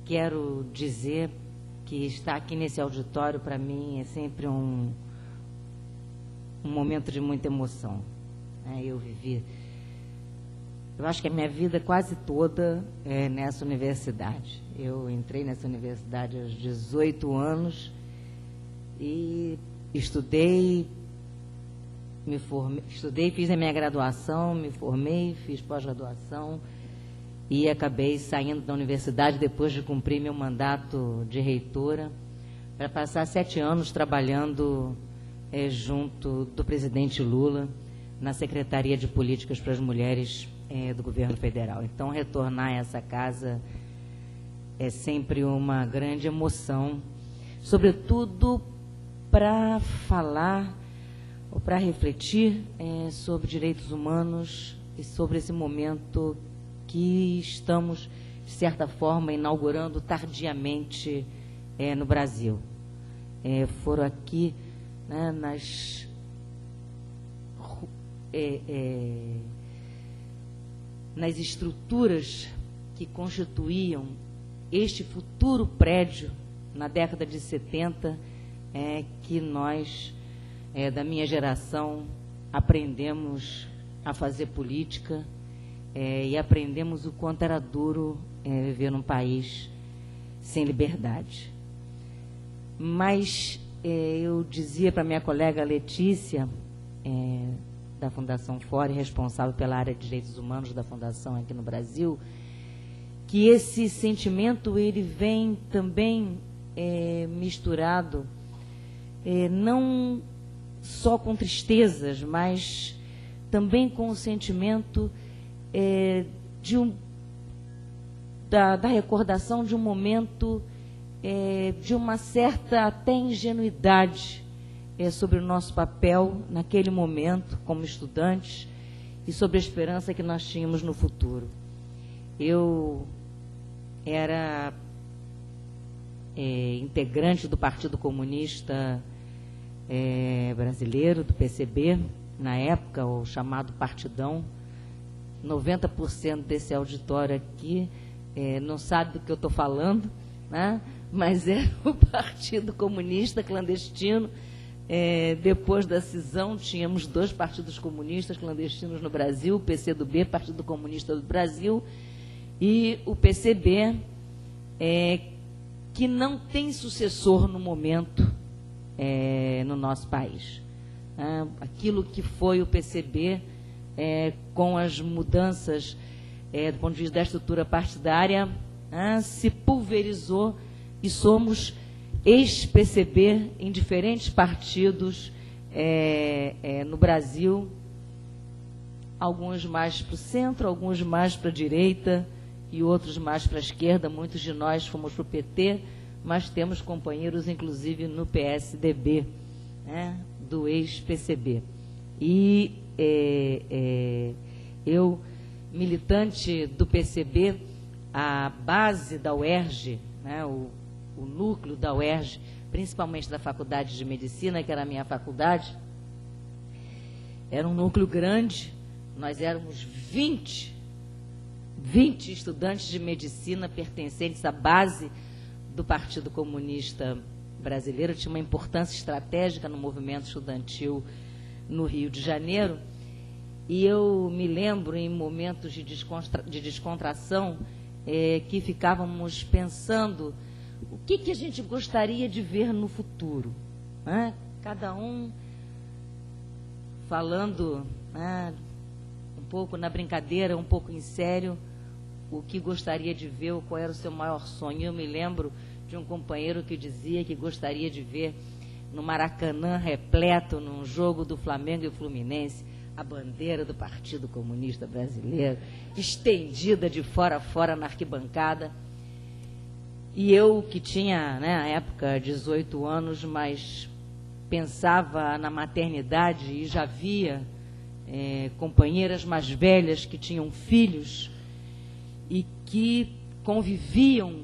quero dizer que estar aqui nesse auditório, para mim, é sempre um momento de muita emoção. Eu acho que a minha vida quase toda é nessa universidade. Eu entrei nessa universidade aos 18 anos e estudei, fiz a minha graduação, me formei, fiz pós-graduação e acabei saindo da universidade depois de cumprir meu mandato de reitora para passar 7 anos trabalhando junto do presidente Lula na Secretaria de Políticas para as Mulheres do Governo Federal. Então, retornar a essa casa é sempre uma grande emoção, sobretudo para falar ou para refletir sobre direitos humanos e sobre esse momento que estamos, de certa forma, inaugurando tardiamente no Brasil. Foram aqui, né, nas estruturas que constituíam este futuro prédio na década de 70, que nós, da minha geração, aprendemos a fazer política e aprendemos o quanto era duro viver num país sem liberdade. Mas eu dizia para minha colega Letícia, da Fundação For, responsável pela área de direitos humanos da Fundação aqui no Brasil, que esse sentimento ele vem também misturado não só com tristezas, mas também com o sentimento da recordação de um momento de uma certa até ingenuidade sobre o nosso papel naquele momento como estudantes e sobre a esperança que nós tínhamos no futuro. Eu era integrante do Partido Comunista Brasileiro, do PCB, na época, o chamado Partidão. 90% desse auditório aqui não sabe do que eu estou falando, né? Mas era o Partido Comunista clandestino. Depois da cisão, tínhamos 2 partidos comunistas clandestinos no Brasil, o PCdoB, Partido Comunista do Brasil, e o PCB, que não tem sucessor no momento no nosso país. Aquilo que foi o PCB, com as mudanças do ponto de vista da estrutura partidária, se pulverizou e somos ex-PCB em diferentes partidos no Brasil, alguns mais para o centro, alguns mais para a direita e outros mais para a esquerda. Muitos de nós fomos para o PT, mas temos companheiros, inclusive, no PSDB, do ex-PCB. E eu, militante do PCB, a base da UERJ, o núcleo da UERJ, principalmente da Faculdade de Medicina, que era a minha faculdade, era um núcleo grande. Nós éramos 20 estudantes de medicina pertencentes à base do Partido Comunista Brasileiro. Tinha uma importância estratégica no movimento estudantil no Rio de Janeiro. E eu me lembro, em momentos de descontração, que ficávamos pensando o que a gente gostaria de ver no futuro. Cada um falando um pouco na brincadeira, um pouco em sério, o que gostaria de ver, qual era o seu maior sonho. Eu me lembro de um companheiro que dizia que gostaria de ver no Maracanã repleto, num jogo do Flamengo e Fluminense, a bandeira do Partido Comunista Brasileiro, estendida de fora a fora na arquibancada. E eu, que tinha, na época, 18 anos, mas pensava na maternidade e já via companheiras mais velhas que tinham filhos e que conviviam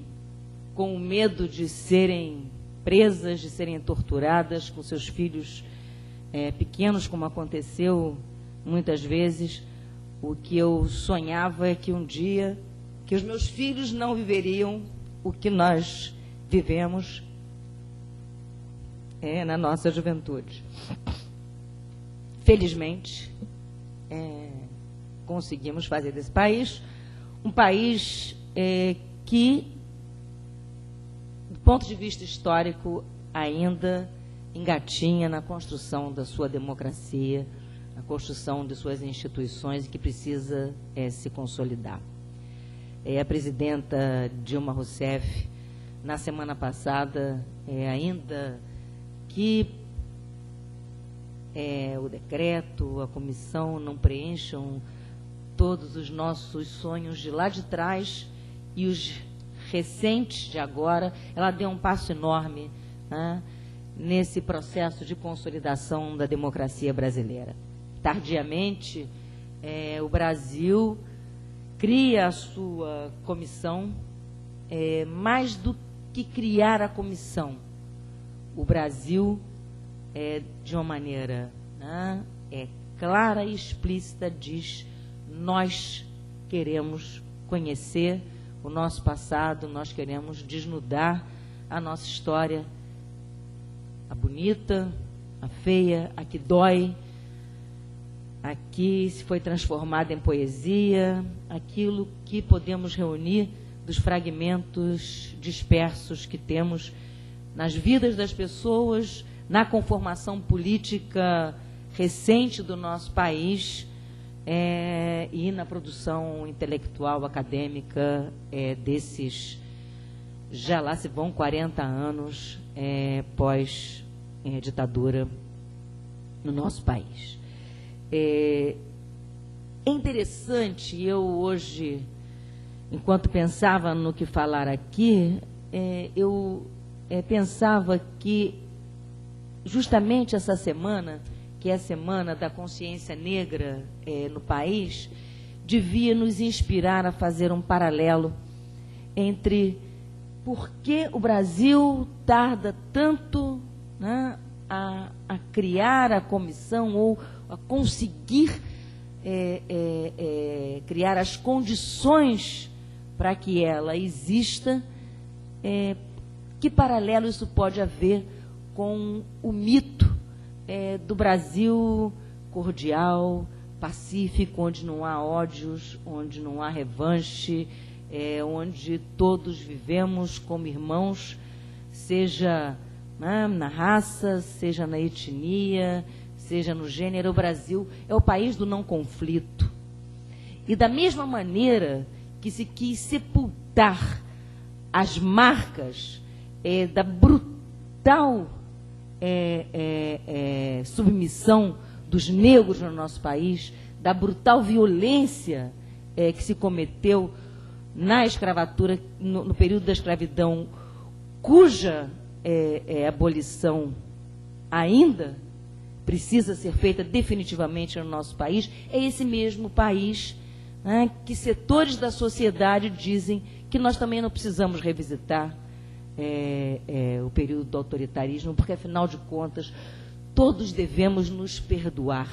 com o medo de serem presas, de serem torturadas, com seus filhos pequenos, como aconteceu muitas vezes. O que eu sonhava é que um dia, que os meus filhos não viveriam o que nós vivemos na nossa juventude. Felizmente, conseguimos fazer desse país um país que, do ponto de vista histórico, ainda engatinha na construção da sua democracia, na construção de suas instituições, e que precisa se consolidar. A presidenta Dilma Rousseff, na semana passada, ainda que o decreto, a comissão não preencham todos os nossos sonhos de lá de trás e os recentes de agora, ela deu um passo enorme nesse processo de consolidação da democracia brasileira. Tardiamente, o Brasil cria a sua comissão. Mais do que criar a comissão, o Brasil, de uma maneira clara e explícita, diz: nós queremos conhecer o nosso passado, nós queremos desnudar a nossa história, a bonita, a feia, a que dói, a que se foi transformada em poesia, aquilo que podemos reunir dos fragmentos dispersos que temos nas vidas das pessoas, na conformação política recente do nosso país, e na produção intelectual, acadêmica desses, já lá se vão 40 anos pós-ditadura no nosso país. É interessante, eu hoje, enquanto pensava no que falar aqui, eu pensava que justamente essa semana que é a Semana da Consciência Negra no país, devia nos inspirar a fazer um paralelo entre por que o Brasil tarda tanto, né, a criar a comissão ou a conseguir criar as condições para que ela exista. Que paralelo isso pode haver com o mito do Brasil cordial, pacífico, onde não há ódios, onde não há revanche, onde todos vivemos como irmãos, seja na raça, seja na etnia, seja no gênero. O Brasil é o país do não conflito. E da mesma maneira que se quis sepultar as marcas da brutal submissão dos negros no nosso país, da brutal violência que se cometeu na escravatura, no período da escravidão, cuja abolição ainda precisa ser feita definitivamente no nosso país, é esse mesmo país, né, que setores da sociedade dizem que nós também não precisamos revisitar o período do autoritarismo, porque, afinal de contas, todos devemos nos perdoar,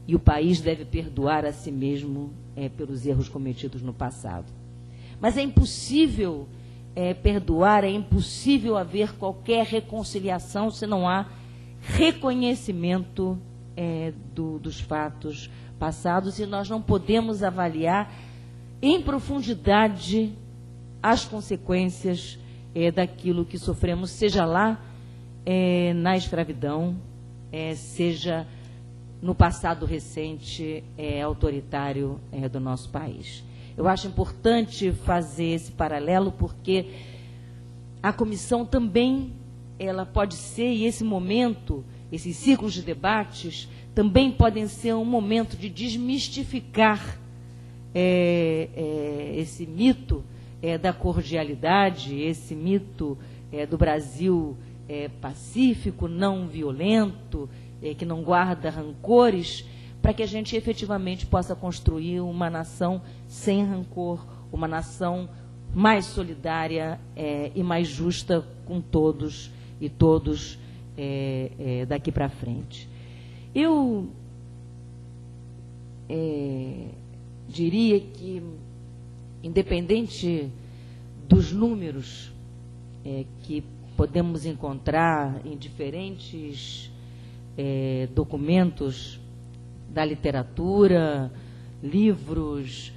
e o país deve perdoar a si mesmo pelos erros cometidos no passado. Mas é impossível perdoar, é impossível haver qualquer reconciliação se não há reconhecimento dos fatos passados, e nós não podemos avaliar em profundidade as consequências daquilo que sofremos, seja lá na escravidão, seja no passado recente autoritário do nosso país. Eu acho importante fazer esse paralelo, porque a comissão também, ela pode ser, e esse momento, esses ciclos de debates, também podem ser um momento de desmistificar esse mito da cordialidade, esse mito do Brasil pacífico, não violento, que não guarda rancores, para que a gente efetivamente possa construir uma nação sem rancor, uma nação mais solidária e mais justa com todos e todos daqui para frente. Eu diria que, independente dos números que podemos encontrar em diferentes documentos da literatura, livros,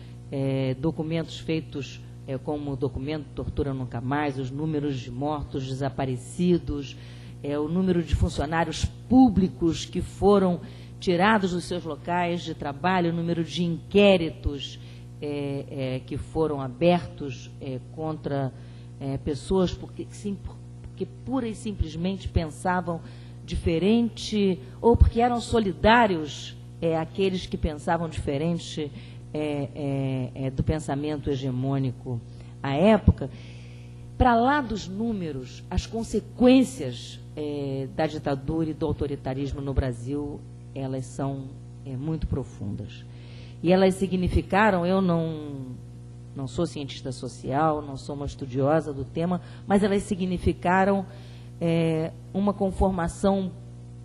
documentos feitos como o documento Tortura Nunca Mais, os números de mortos, desaparecidos, o número de funcionários públicos que foram tirados dos seus locais de trabalho, o número de inquéritos que foram abertos contra pessoas porque pura e simplesmente pensavam diferente, ou porque eram solidários àqueles que pensavam diferente do pensamento hegemônico à época. Para lá dos números, as consequências da ditadura e do autoritarismo no Brasil, elas são muito profundas. E elas significaram, eu não sou cientista social, não sou uma estudiosa do tema, mas elas significaram uma conformação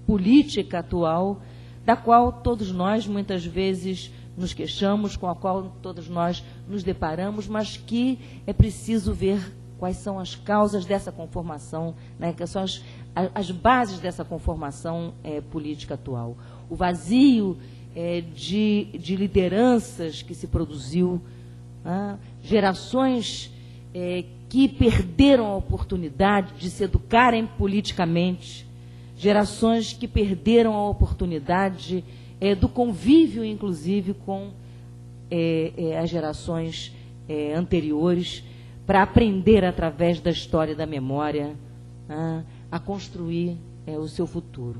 política atual, da qual todos nós, muitas vezes, nos queixamos, com a qual todos nós nos deparamos, mas que é preciso ver quais são as causas dessa conformação, né, que são as bases dessa conformação política atual. O vazio de lideranças que se produziu, gerações que perderam a oportunidade de se educarem politicamente, gerações que perderam a oportunidade do convívio, inclusive, com as gerações anteriores, para aprender, através da história e da memória, a construir o seu futuro.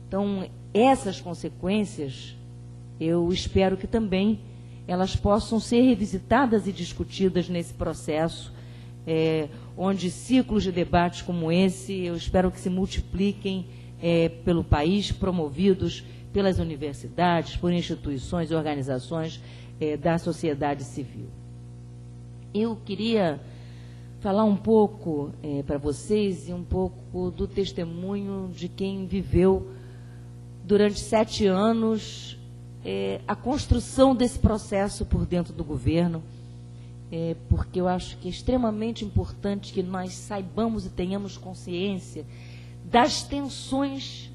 Então, essas consequências, eu espero que também elas possam ser revisitadas e discutidas nesse processo, onde ciclos de debates como esse, eu espero que se multipliquem pelo país, promovidos pelas universidades, por instituições e organizações da sociedade civil. Eu queria falar um pouco para vocês e um pouco do testemunho de quem viveu durante 7 anos a construção desse processo por dentro do governo, porque eu acho que é extremamente importante que nós saibamos e tenhamos consciência das tensões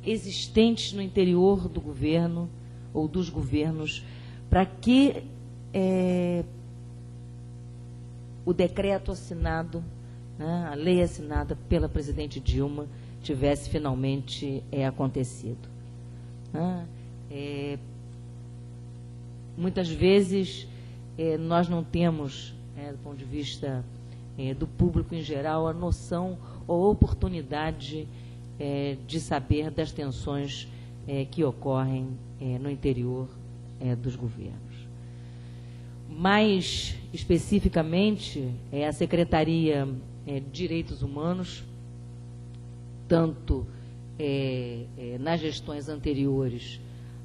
existentes no interior do governo ou dos governos, para que o decreto assinado, né, a lei assinada pela presidente Dilma, tivesse finalmente acontecido. Muitas vezes nós não temos, do ponto de vista do público em geral, a noção ou oportunidade de saber das tensões que ocorrem no interior dos governos. Mais especificamente, a Secretaria de Direitos Humanos, tanto nas gestões anteriores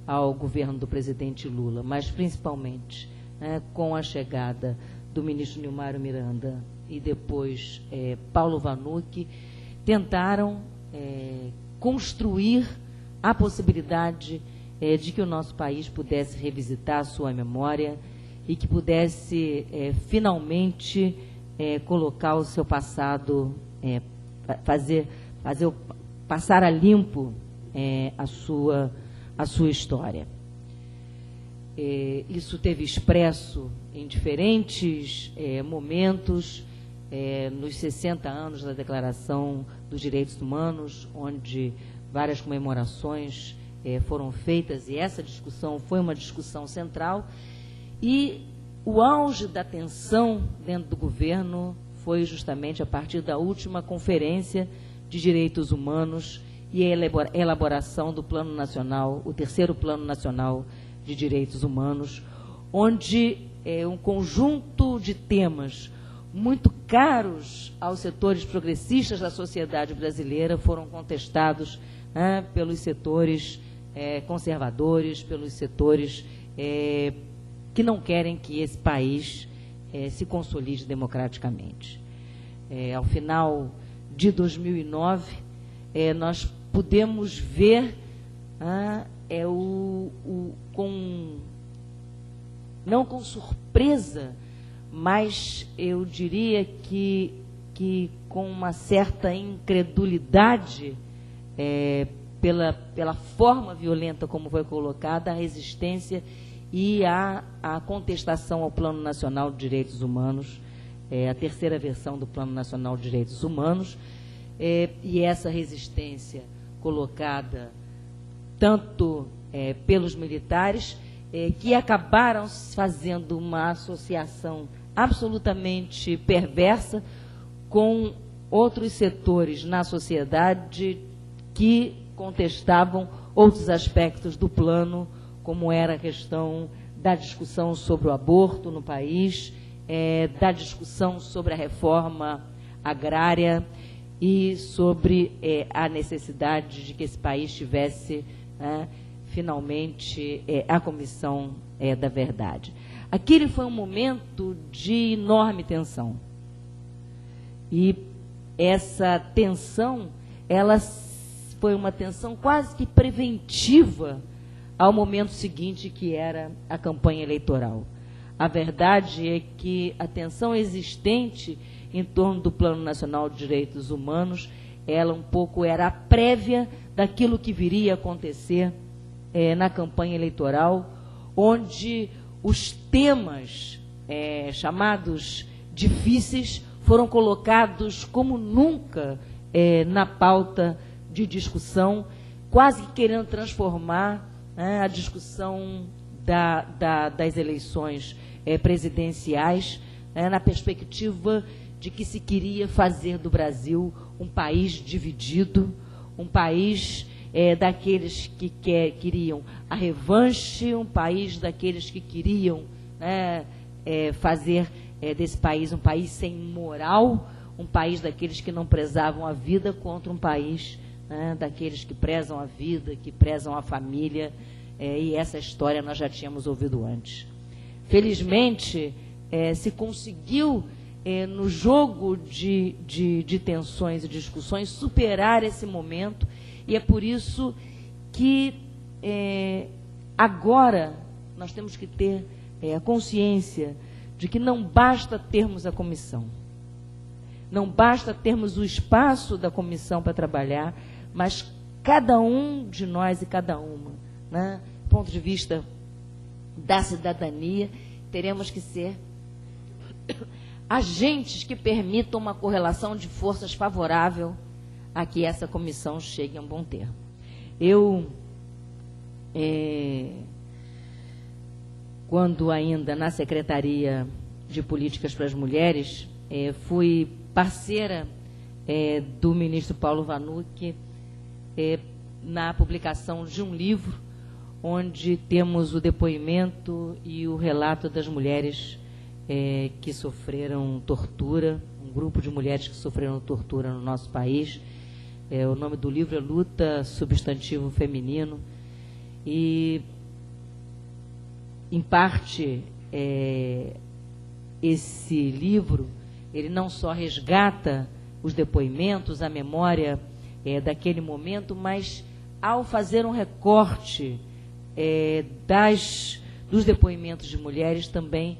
ao governo do presidente Lula, mas principalmente com a chegada do ministro Nilmário Miranda e depois Paulo Vanucchi, tentaram construir a possibilidade de que o nosso país pudesse revisitar a sua memória e que pudesse finalmente colocar o seu passado, passar a limpo a sua história. Isso teve expresso em diferentes momentos, nos 60 anos da Declaração dos Direitos Humanos, onde várias comemorações foram feitas, e essa discussão foi uma discussão central. E o auge da tensão dentro do governo foi justamente a partir da última Conferência de Direitos Humanos e a elaboração do Plano Nacional, o terceiro Plano Nacional de Direitos Humanos, onde um conjunto de temas muito caros aos setores progressistas da sociedade brasileira foram contestados pelos setores conservadores, pelos setores que não querem que esse país se consolide democraticamente. Ao final de 2009, nós pudemos ver, não com surpresa, mas eu diria que com uma certa incredulidade, pela forma violenta como foi colocada, a resistência e a contestação ao Plano Nacional de Direitos Humanos, a terceira versão do Plano Nacional de Direitos Humanos, e essa resistência colocada tanto pelos militares, que acabaram fazendo uma associação absolutamente perversa com outros setores na sociedade que contestavam outros aspectos do plano, como era a questão da discussão sobre o aborto no país, da discussão sobre a reforma agrária e sobre a necessidade de que esse país tivesse finalmente a Comissão da Verdade. Aquele foi um momento de enorme tensão. E essa tensão, ela foi uma tensão quase que preventiva ao momento seguinte, que era a campanha eleitoral. A verdade é que a tensão existente em torno do Plano Nacional de Direitos Humanos, ela um pouco era a prévia daquilo que viria a acontecer na campanha eleitoral, onde os temas chamados difíceis foram colocados como nunca na pauta de discussão, quase que querendo transformar a discussão das eleições presidenciais na perspectiva de que se queria fazer do Brasil um país dividido, um país daqueles que queriam a revanche, um país daqueles que queriam fazer desse país um país sem moral, um país daqueles que não prezavam a vida, contra um país né, daqueles que prezam a vida, que prezam a família, e essa história nós já tínhamos ouvido antes. Felizmente, se conseguiu, no jogo de tensões e discussões, superar esse momento, e é por isso que agora nós temos que ter a consciência de que não basta termos a comissão, não basta termos o espaço da comissão para trabalhar, mas cada um de nós e cada uma, né, do ponto de vista da cidadania, teremos que ser agentes que permitam uma correlação de forças favorável a que essa comissão chegue a um bom termo. Eu, quando ainda na Secretaria de Políticas para as Mulheres, fui parceira do ministro Paulo Vanucchi na publicação de um livro onde temos o depoimento e o relato das mulheres que sofreram tortura, um grupo de mulheres que sofreram tortura no nosso país. O nome do livro é Luta Substantivo Feminino. E, em parte, esse livro, ele não só resgata os depoimentos, a memória daquele momento, mas, ao fazer um recorte dos depoimentos de mulheres, também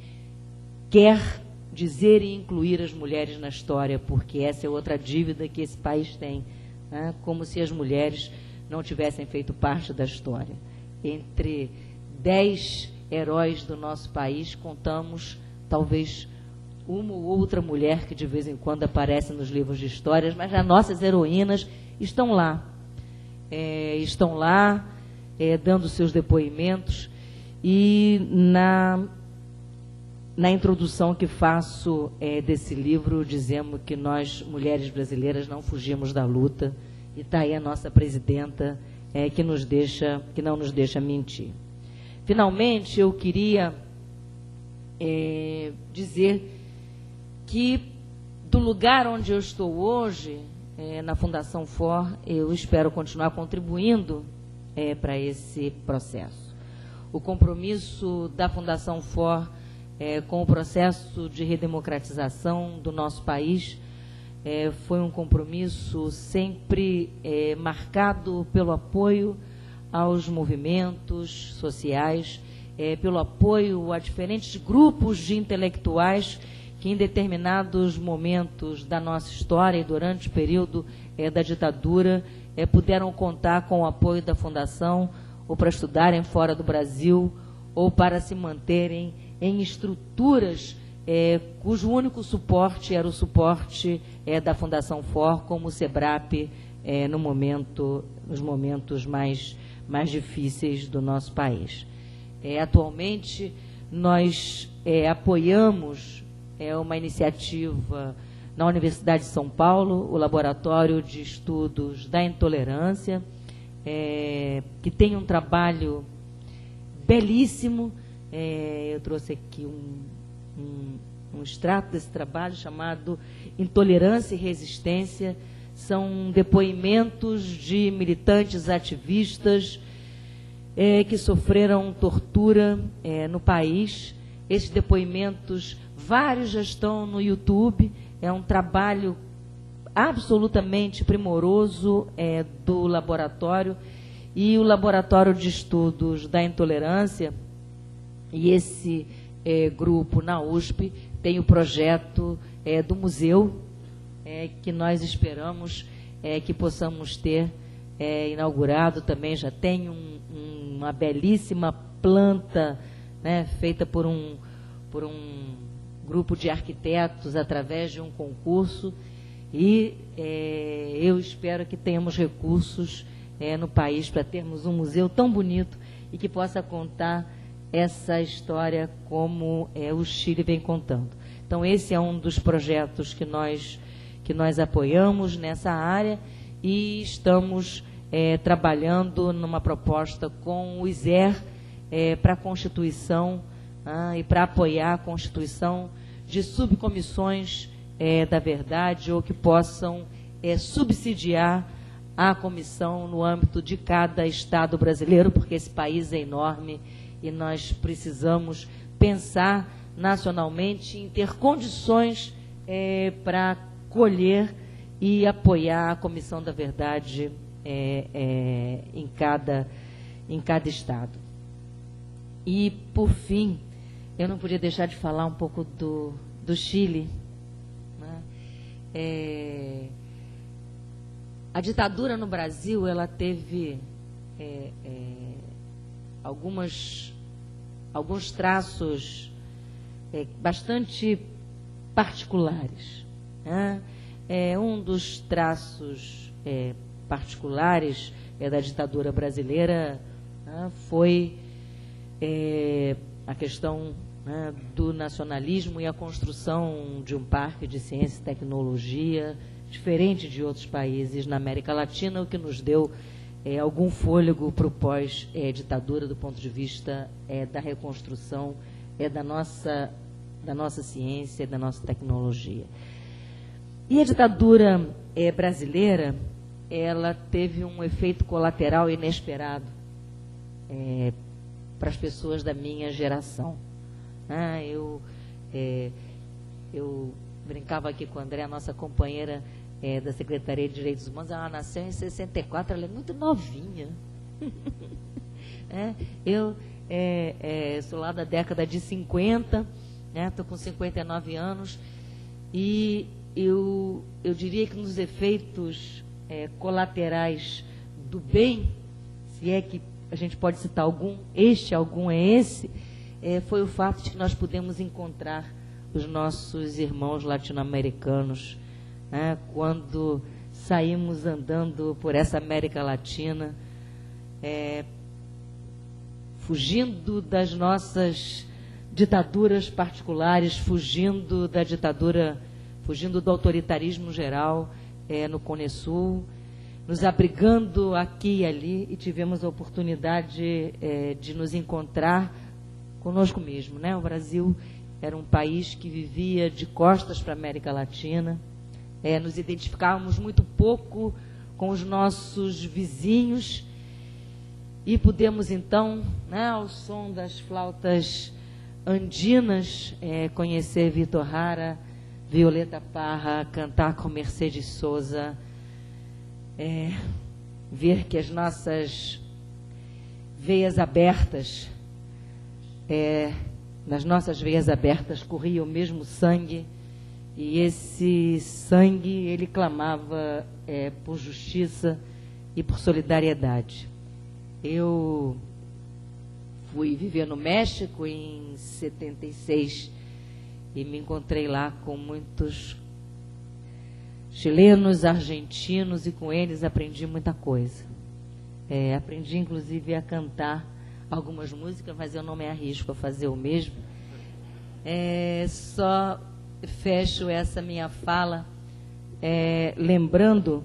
quer dizer e incluir as mulheres na história, porque essa é outra dívida que esse país tem, né? Como se as mulheres não tivessem feito parte da história. Entre 10 heróis do nosso país, contamos talvez uma ou outra mulher que de vez em quando aparece nos livros de histórias, mas as nossas heroínas estão lá, dando seus depoimentos. E na introdução que faço desse livro, dizemos que nós, mulheres brasileiras, não fugimos da luta, e está aí a nossa presidenta que não nos deixa mentir. Finalmente, eu queria dizer que, do lugar onde eu estou hoje, na Fundação FOR, eu espero continuar contribuindo para esse processo. O compromisso da Fundação FOR com o processo de redemocratização do nosso país foi um compromisso sempre marcado pelo apoio aos movimentos sociais, pelo apoio a diferentes grupos de intelectuais que, em determinados momentos da nossa história e durante o período da ditadura, puderam contar com o apoio da Fundação, ou para estudarem fora do Brasil, ou para se manterem em estruturas cujo único suporte era o suporte da Fundação FOR, como o SEBRAP, nos momentos mais difíceis do nosso país. Atualmente, nós apoiamos uma iniciativa na Universidade de São Paulo, o Laboratório de Estudos da Intolerância, que tem um trabalho belíssimo. Eu trouxe aqui um extrato desse trabalho chamado Intolerância e Resistência. São depoimentos de militantes ativistas que sofreram tortura no país. Esses depoimentos, vários já estão no YouTube. É um trabalho absolutamente primoroso do laboratório. E o Laboratório de Estudos da Intolerância, e esse grupo na USP, tem o projeto do museu, que nós esperamos que possamos ter inaugurado também. Já tem uma belíssima planta, né, feita por um grupo de arquitetos através de um concurso, e eu espero que tenhamos recursos no país para termos um museu tão bonito e que possa contar essa história como o Chile vem contando. Então, esse é um dos projetos que nós apoiamos nessa área, e estamos trabalhando numa proposta com o ISER para a constituição e para apoiar a constituição de subcomissões da verdade, ou que possam subsidiar à comissão no âmbito de cada estado brasileiro, porque esse país é enorme e nós precisamos pensar nacionalmente em ter condições para colher e apoiar a Comissão da Verdade em cada estado. E, por fim, eu não podia deixar de falar um pouco do Chile, né? A ditadura no Brasil, ela teve alguns traços bastante particulares, né? Um dos traços particulares da ditadura brasileira, né, foi a questão, né, do nacionalismo e a construção de um parque de ciência e tecnologia diferente de outros países na América Latina, o que nos deu algum fôlego para o pós-ditadura do ponto de vista da reconstrução da nossa ciência, da nossa tecnologia. E a ditadura brasileira, ela teve um efeito colateral inesperado para as pessoas da minha geração. Eu brincava aqui com a André, a nossa companheira da Secretaria de Direitos Humanos. Ela nasceu em 64, ela é muito novinha. Eu sou lá da década de 50, estou com 59 anos, e eu diria que nos efeitos colaterais do bem, se é que a gente pode citar algum é esse, foi o fato de que nós pudemos encontrar os nossos irmãos latino-americanos, né, quando saímos andando por essa América Latina, fugindo das nossas ditaduras particulares, fugindo da ditadura, fugindo do autoritarismo geral no Cone Sul, nos abrigando aqui e ali, e tivemos a oportunidade de nos encontrar conosco mesmo, né? O Brasil era um país que vivia de costas para a América Latina, nos identificávamos muito pouco com os nossos vizinhos, e pudemos então, né, ao som das flautas andinas, conhecer Vitor Hara, Violeta Parra, cantar com Mercedes Sosa, ver que as nossas veias abertas, nas nossas veias abertas corria o mesmo sangue, e esse sangue, ele clamava por justiça e por solidariedade. Eu fui viver no México em 76 e me encontrei lá com muitos chilenos, argentinos, e com eles aprendi muita coisa. Aprendi, inclusive, a cantar algumas músicas, mas eu não me arrisco a fazer o mesmo. Só fecho essa minha fala lembrando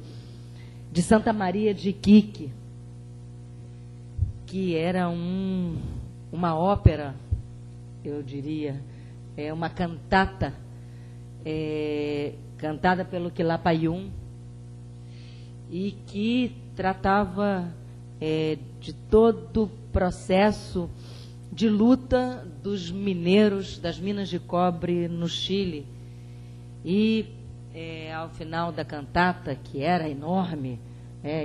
de Santa Maria de Iquique, que era uma ópera, eu diria, uma cantata, cantada pelo Quilapayún, e que tratava de todo o processo de luta dos mineiros das minas de cobre no Chile. E ao final da cantata, que era enorme,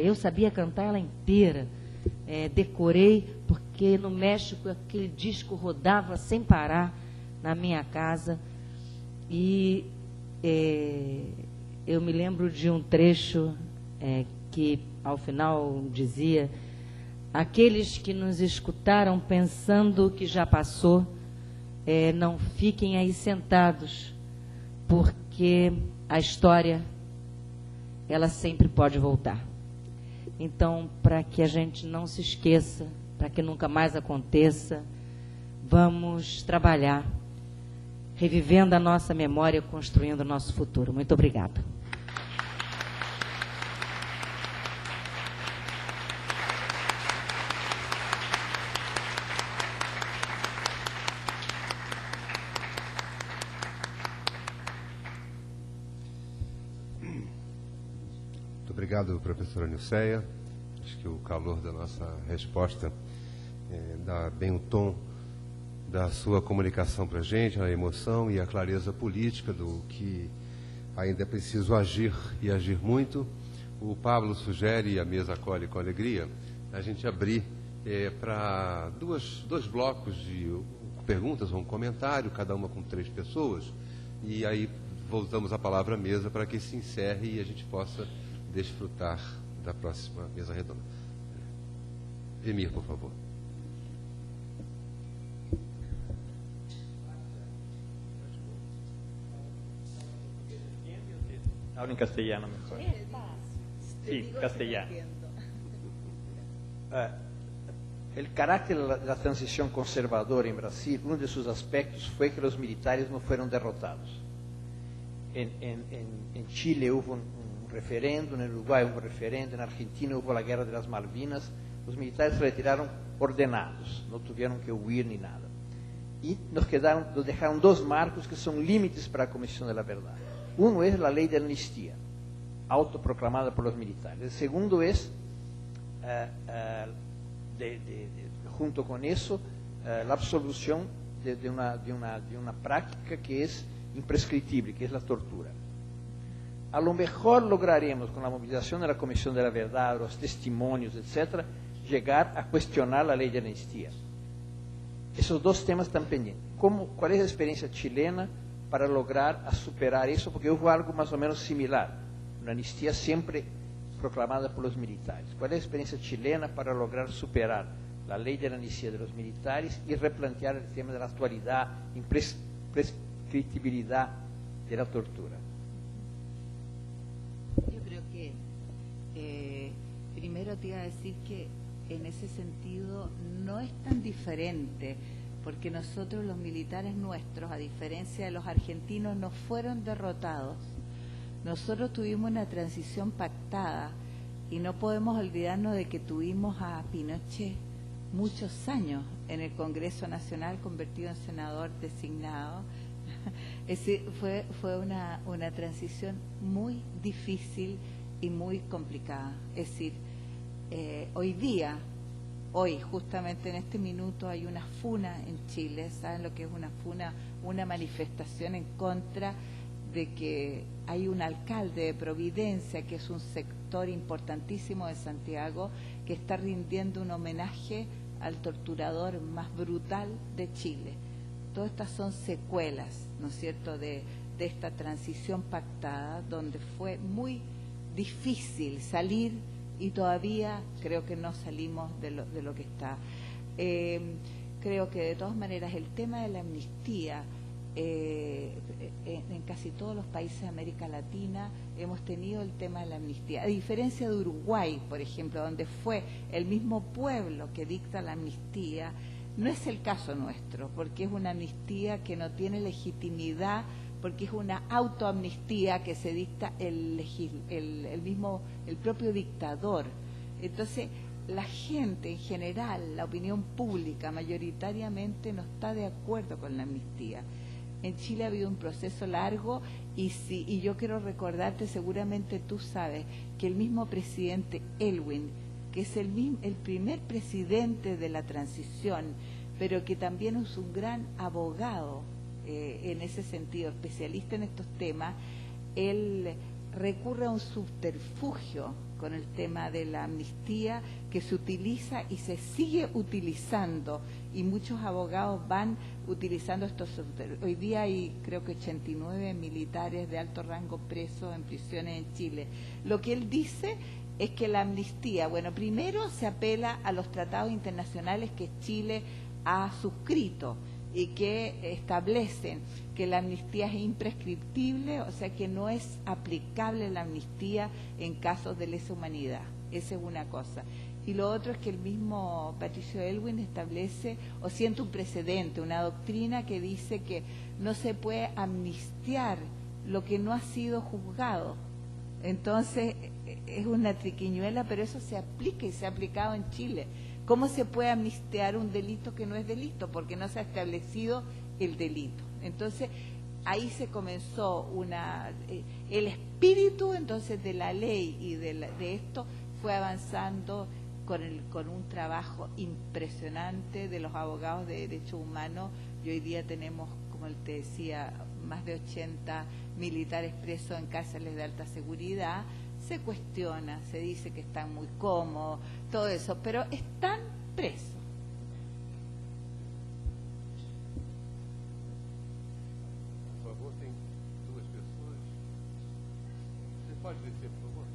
eu sabia cantar ela inteira, decorei, porque no México aquele disco rodava sem parar na minha casa, e eu me lembro de um trecho que ao final dizia: aqueles que nos escutaram pensando que já passou, não fiquem aí sentados, porque a história, ela sempre pode voltar. Então, para que a gente não se esqueça, para que nunca mais aconteça, vamos trabalhar, revivendo a nossa memória, construindo o nosso futuro. Muito obrigada. Muito Obrigado, professora Nilceia. Acho que o calor da nossa resposta dá bem o tom da sua comunicação para a gente, a emoção e a clareza política do que ainda é preciso agir e agir muito. O Pablo sugere, e a mesa acolhe com alegria, a gente abrir para dois blocos de perguntas ou um comentário, cada uma com 3 pessoas, e aí voltamos a palavra à mesa para que se encerre e a gente possa desfrutar da próxima mesa redonda. Emir, por favor. Hablo en castellano mejor. Sí, castellano. El carácter de la transición conservadora en Brasil, uno de sus aspectos fue que los militares no fueron derrotados. En Chile hubo un referendo, en Uruguay hubo un referendo, en Argentina hubo la guerra de las Malvinas. Los militares se retiraron ordenados, no tuvieron que huir ni nada. Y nos dejaron 2 marcos que son límites para la Comisión de la Verdad. Uno es la ley de amnistía, autoproclamada por los militares. El segundo es, junto con eso, la absolución de una práctica que es imprescriptible, que es la tortura. A lo mejor lograremos, con la movilización de la Comisión de la Verdad, los testimonios, etc., llegar a cuestionar la ley de amnistía. Esos 2 temas están pendientes. ¿Cuál es la experiencia chilena para lograr a superar eso? Porque hubo algo más o menos similar, una amnistía siempre proclamada por los militares. ¿Cuál es la experiencia chilena para lograr superar la ley de la amnistía de los militares y replantear el tema de la actualidad, imprescriptibilidad de la tortura? Yo creo que primero te iba a decir que en ese sentido no es tan diferente, porque nosotros, los militares nuestros, a diferencia de los argentinos, no fueron derrotados. Nosotros tuvimos una transición pactada y no podemos olvidarnos de que tuvimos a Pinochet muchos años en el Congreso Nacional, convertido en senador designado. Fue una transición muy difícil y muy complicada. Es decir, hoy, justamente en este minuto, hay una funa en Chile. ¿Saben lo que es una funa? Una manifestación en contra de que hay un alcalde de Providencia, que es un sector importantísimo de Santiago, que está rindiendo un homenaje al torturador más brutal de Chile. Todas estas son secuelas, ¿no es cierto?, de esta transición pactada, donde fue muy difícil salir, y todavía creo que no salimos de lo que está. Creo que de todas maneras el tema de la amnistía, en casi todos los países de América Latina hemos tenido el tema de la amnistía. A diferencia de Uruguay, por ejemplo, donde fue el mismo pueblo que dicta la amnistía, no es el caso nuestro, porque es una amnistía que no tiene legitimidad, porque es una autoamnistía que se dicta el propio dictador. Entonces, la gente en general, la opinión pública mayoritariamente no está de acuerdo con la amnistía. En Chile ha habido un proceso largo y yo quiero recordarte, seguramente tú sabes, que el mismo presidente Elwin, que es el primer presidente de la transición, pero que también es un gran abogado, en ese sentido, especialista en estos temas, él recurre a un subterfugio con el tema de la amnistía que se utiliza y se sigue utilizando, y muchos abogados van utilizando estos subterfugios. Hoy día hay creo que 89 militares de alto rango presos en prisiones en Chile. Lo que él dice es que la amnistía, bueno, primero se apela a los tratados internacionales que Chile ha suscrito y que establecen que la amnistía es imprescriptible, o sea que no es aplicable la amnistía en casos de lesa humanidad. Esa es una cosa. Y lo otro es que el mismo Patricio Elwin establece o siente un precedente, una doctrina que dice que no se puede amnistiar lo que no ha sido juzgado. Entonces es una triquiñuela, pero eso se aplica y se ha aplicado en Chile. ¿Cómo se puede amnistiar un delito que no es delito? Porque no se ha establecido el delito. Entonces, ahí se comenzó el espíritu entonces de la ley y de esto fue avanzando con un trabajo impresionante de los abogados de derechos humanos, y hoy día tenemos, como te decía, más de 80 militares presos en cárceles de alta seguridad. Se cuestiona, se dice que están muy cómodos, todo eso, pero están presos. Por favor, tem 2 pessoas. Você pode descer, por favor?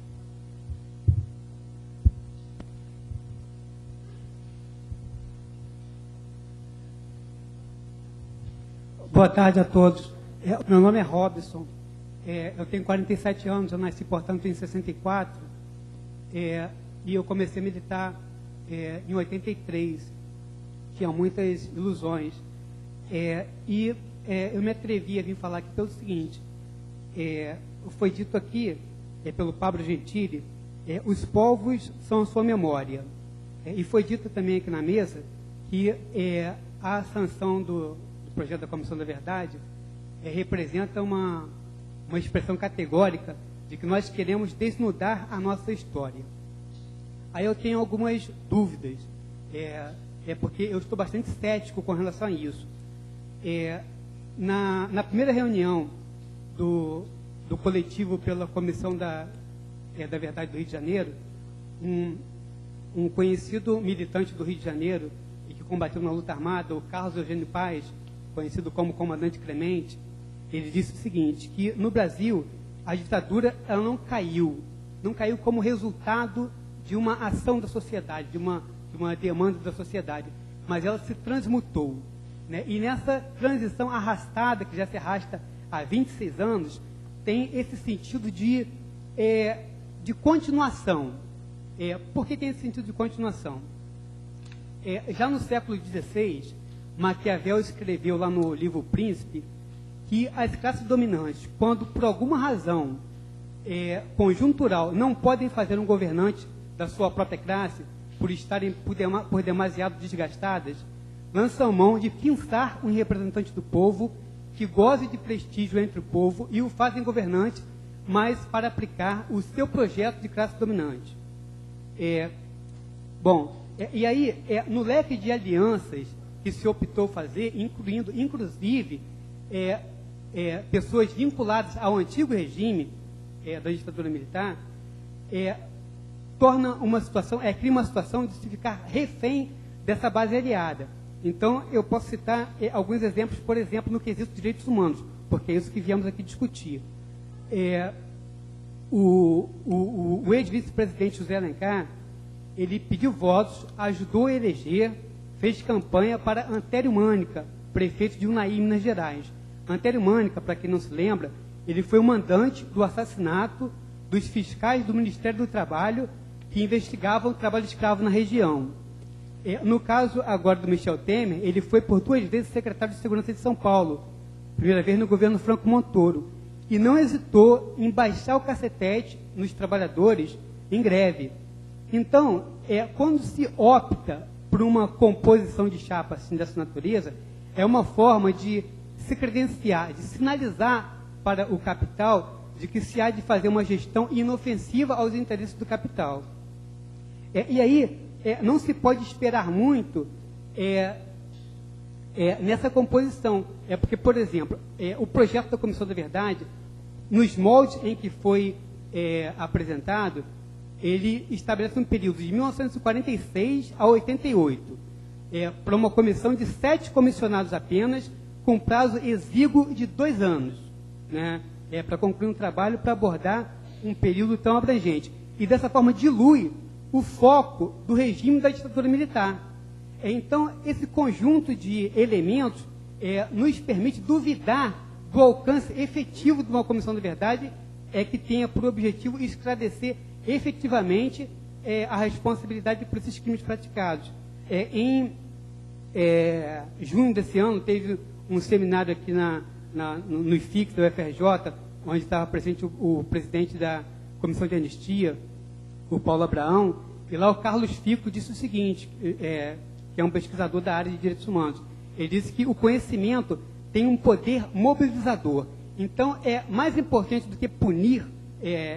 Boa tarde a todos. Meu nome é Robson. Eu tenho 47 anos, eu nasci, portanto, em 64. E eu comecei a militar em 83. Tinha muitas ilusões. Eu me atrevi a vir falar aqui pelo seguinte. Foi dito aqui, pelo Pablo Gentili, os povos são a sua memória. E foi dito também aqui na mesa que a sanção do projeto da Comissão da Verdade representa uma expressão categórica de que nós queremos desnudar a nossa história. Aí eu tenho algumas dúvidas, porque eu estou bastante cético com relação a isso. Na primeira reunião do coletivo pela Comissão da Verdade do Rio de Janeiro, um conhecido militante do Rio de Janeiro e que combateu na luta armada, o Carlos Eugênio Paz, conhecido como Comandante Clemente, ele disse o seguinte, que no Brasil a ditadura ela não caiu como resultado de uma ação da sociedade, de uma demanda da sociedade, mas ela se transmutou, né? E nessa transição arrastada, que já se arrasta há 26 anos, tem esse sentido de continuação. Por que tem esse sentido de continuação? Já no século XVI, Maquiavel escreveu lá no livro O Príncipe que as classes dominantes, quando por alguma razão conjuntural não podem fazer um governante da sua própria classe por estarem por demasiado desgastadas, lançam mão de fixar um representante do povo que goze de prestígio entre o povo e o fazem governante, mas para aplicar o seu projeto de classe dominante. E aí, no leque de alianças que se optou fazer, incluindo, inclusive, pessoas vinculadas ao antigo regime da ditadura militar, torna uma situação, cria uma situação de se ficar refém dessa base aliada. Então, eu posso citar alguns exemplos, por exemplo, no quesito de direitos humanos, porque é isso que viemos aqui discutir. O ex-vice-presidente José Alencar, ele pediu votos, ajudou a eleger, fez campanha para Antério Mânica, prefeito de Unai, Minas Gerais. Antério Mânica, para quem não se lembra, ele foi o mandante do assassinato dos fiscais do Ministério do Trabalho que investigavam o trabalho escravo na região. No caso agora do Michel Temer, ele foi por 2 vezes secretário de Segurança de São Paulo, primeira vez no governo Franco Montoro, e não hesitou em baixar o cacetete nos trabalhadores em greve. Então, quando se opta por uma composição de chapa assim, dessa natureza, é uma forma de se credenciar, de sinalizar para o capital de que se há de fazer uma gestão inofensiva aos interesses do capital. E aí, não se pode esperar muito nessa composição. Porque, por exemplo, o projeto da Comissão da Verdade, nos moldes em que foi apresentado, ele estabelece um período de 1946 a 88, para uma comissão de 7 comissionados apenas, com prazo exíguo de 2 anos, né? Para concluir um trabalho para abordar um período tão abrangente. E dessa forma dilui o foco do regime da ditadura militar. Então, esse conjunto de elementos nos permite duvidar do alcance efetivo de uma Comissão da Verdade que tenha por objetivo esclarecer efetivamente a responsabilidade por esses crimes praticados. Em junho desse ano, teve um seminário aqui no IFIX da UFRJ, onde estava presente o presidente da Comissão de Anistia, o Paulo Abraão, e lá o Carlos Fico disse o seguinte, que é um pesquisador da área de direitos humanos. Ele disse que o conhecimento tem um poder mobilizador. Então, é mais importante do que punir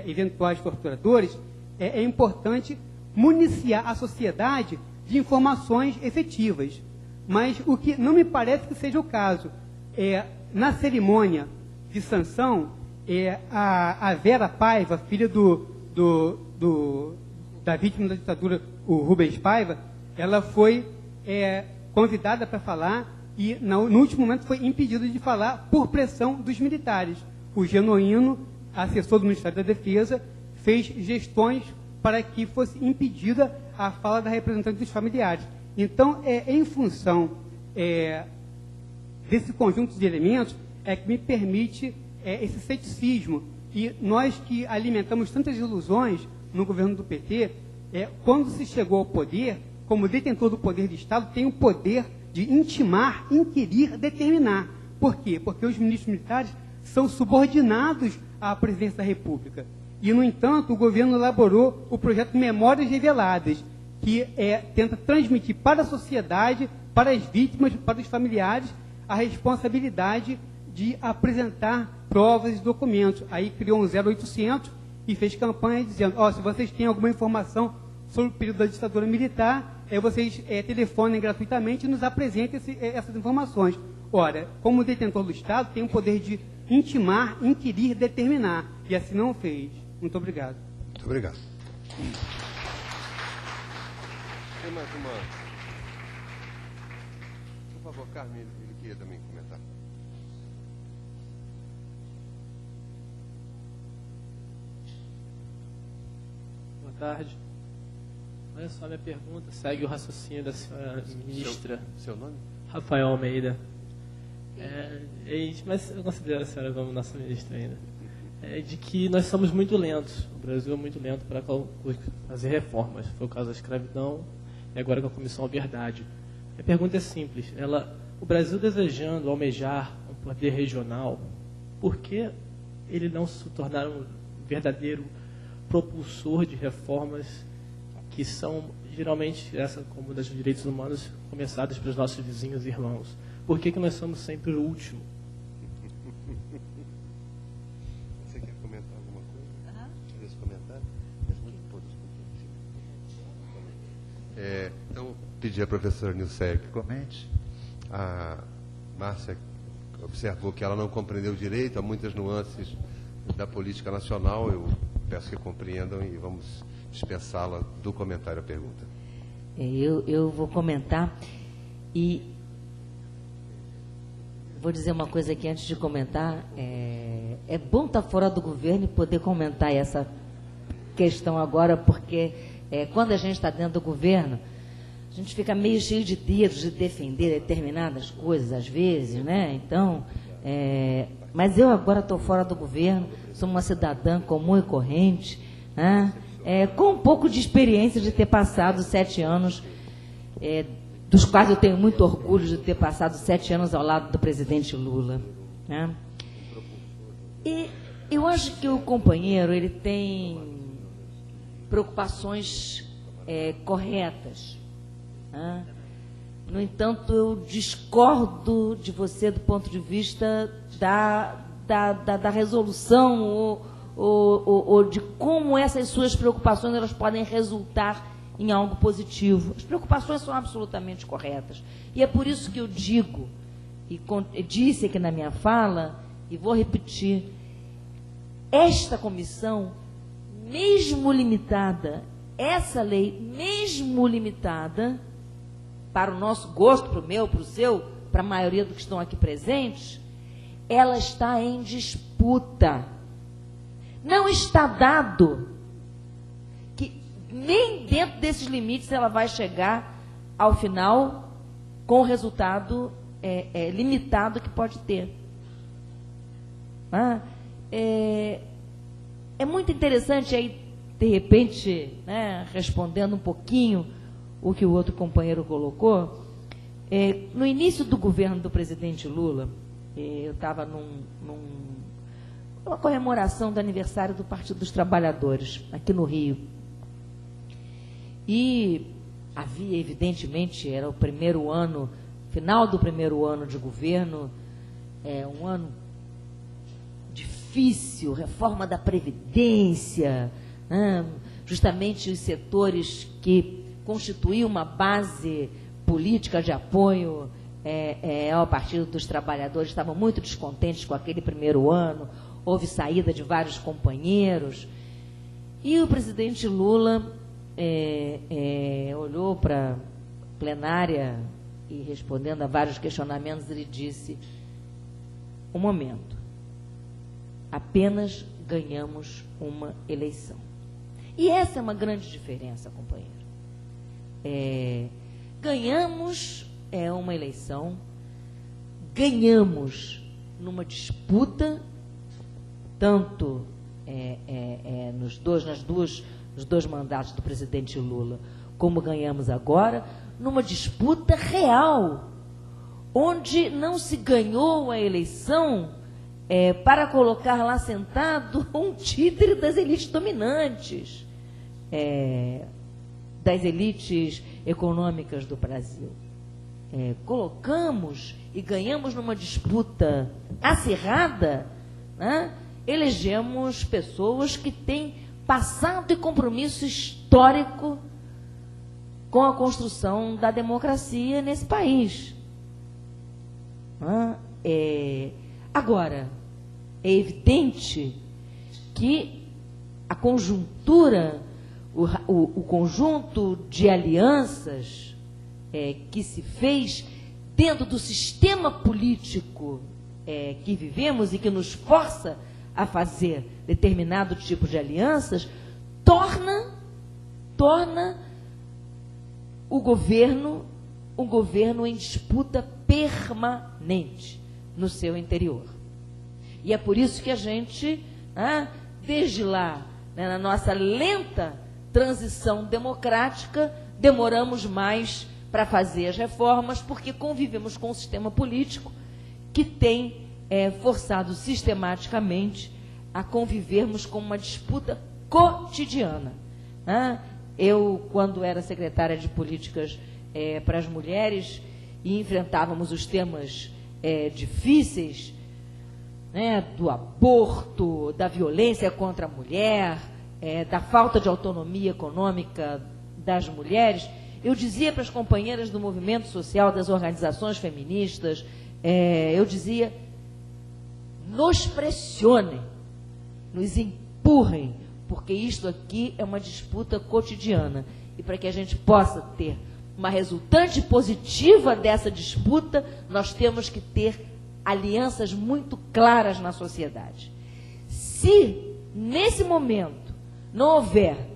eventuais torturadores, é importante municiar a sociedade de informações efetivas. Mas o que não me parece que seja o caso. Na cerimônia de sanção, a Vera Paiva, filha da vítima da ditadura, o Rubens Paiva, ela foi convidada para falar e, no último momento, foi impedida de falar por pressão dos militares. O Genuíno, assessor do Ministério da Defesa, fez gestões para que fosse impedida a fala da representante dos familiares. Então, em função desse conjunto de elementos, que me permite esse ceticismo. E nós que alimentamos tantas ilusões no governo do PT, quando se chegou ao poder, como detentor do poder de Estado, tem o poder de intimar, inquirir, determinar. Por quê? Porque os ministros militares são subordinados à presidência da República. E, no entanto, o governo elaborou o projeto Memórias Reveladas, que tenta transmitir para a sociedade, para as vítimas, para os familiares, a responsabilidade de apresentar provas e documentos. Aí criou um 0800 e fez campanha dizendo, se vocês têm alguma informação sobre o período da ditadura militar, vocês telefonem gratuitamente e nos apresentem essas informações. Ora, como detentor do Estado, tem o poder de intimar, inquirir, determinar. E assim não fez. Muito obrigado. Muito obrigado. Tem mais uma... Por favor, Carmen, ele queria também comentar. Boa tarde. Olha só, minha pergunta segue o raciocínio da senhora ministra. Seu nome? Rafael Almeida. Mas eu considero a senhora como nossa ministra ainda. De que nós somos muito lentos. O Brasil é muito lento para fazer reformas. Foi o caso da escravidão e agora com a Comissão à Verdade. A pergunta é simples. O Brasil desejando almejar um poder regional, por que ele não se tornar um verdadeiro propulsor de reformas que são geralmente, como das direitos humanos, começadas pelos nossos vizinhos e irmãos? Por que nós somos sempre o último? Você quer comentar alguma coisa? Quer esse comentário? Então, pedir à professora Nilceia que comente. A Márcia observou que ela não compreendeu direito, há muitas nuances da política nacional. Eu peço que compreendam e vamos dispensá-la do comentário à pergunta. Eu vou comentar e vou dizer uma coisa aqui antes de comentar. É bom estar fora do governo e poder comentar essa questão agora, porque quando a gente está dentro do governo, a gente fica meio cheio de dedos de defender determinadas coisas, às vezes, né? Então, mas eu agora estou fora do governo, sou uma cidadã comum e corrente, né? Com um pouco de experiência de ter passado 7 anos, dos quais eu tenho muito orgulho de ter passado 7 anos ao lado do presidente Lula, né? E eu acho que o companheiro ele tem preocupações corretas, né? No entanto, eu discordo de você do ponto de vista da resolução ou de como essas suas preocupações elas podem resultar em algo positivo. As preocupações são absolutamente corretas. E é por isso que eu digo, e disse aqui na minha fala, e vou repetir, esta comissão, mesmo limitada, essa lei, mesmo limitada, para o nosso gosto, para o meu, para o seu, para a maioria dos que estão aqui presentes, ela está em disputa. Não está dado que nem dentro desses limites ela vai chegar ao final com o resultado limitado que pode ter. É muito interessante aí, de repente, né, respondendo um pouquinho o que o outro companheiro colocou. No início do governo do presidente Lula, eu estava numa comemoração do aniversário do Partido dos Trabalhadores, aqui no Rio. E havia, evidentemente, era o primeiro ano, final do primeiro ano de governo, um ano difícil, reforma da Previdência, né? Justamente os setores que constituíam uma base política de apoio ao Partido dos Trabalhadores estavam muito descontentes com aquele primeiro ano, houve saída de vários companheiros, e o presidente Lula olhou para a plenária e, respondendo a vários questionamentos, ele disse: um momento, apenas ganhamos uma eleição. E essa é uma grande diferença, companheiro. Ganhamos uma eleição, ganhamos numa disputa, tanto nos dois mandatos do presidente Lula, como ganhamos agora, numa disputa real, onde não se ganhou a eleição para colocar lá sentado um títere das elites dominantes, das elites econômicas do Brasil. Colocamos e ganhamos numa disputa acirrada, né? Elegemos pessoas que têm passado e compromisso histórico com a construção da democracia nesse país. Agora, é evidente que a conjuntura, o conjunto de alianças que se fez dentro do sistema político que vivemos e que nos força a fazer determinado tipo de alianças, torna o governo um governo em disputa permanente no seu interior. E é por isso que a gente, desde lá, na nossa lenta transição democrática, demoramos mais para fazer as reformas, porque convivemos com um sistema político que tem forçado sistematicamente a convivermos com uma disputa cotidiana. Eu, quando era secretária de Políticas para as Mulheres e enfrentávamos os temas difíceis, do aborto, da violência contra a mulher, da falta de autonomia econômica das mulheres, eu dizia para as companheiras do movimento social, das organizações feministas, eu dizia: nos pressionem, nos empurrem, porque isto aqui é uma disputa cotidiana. E para que a gente possa ter uma resultante positiva dessa disputa, nós temos que ter alianças muito claras na sociedade. Se, nesse momento, não houver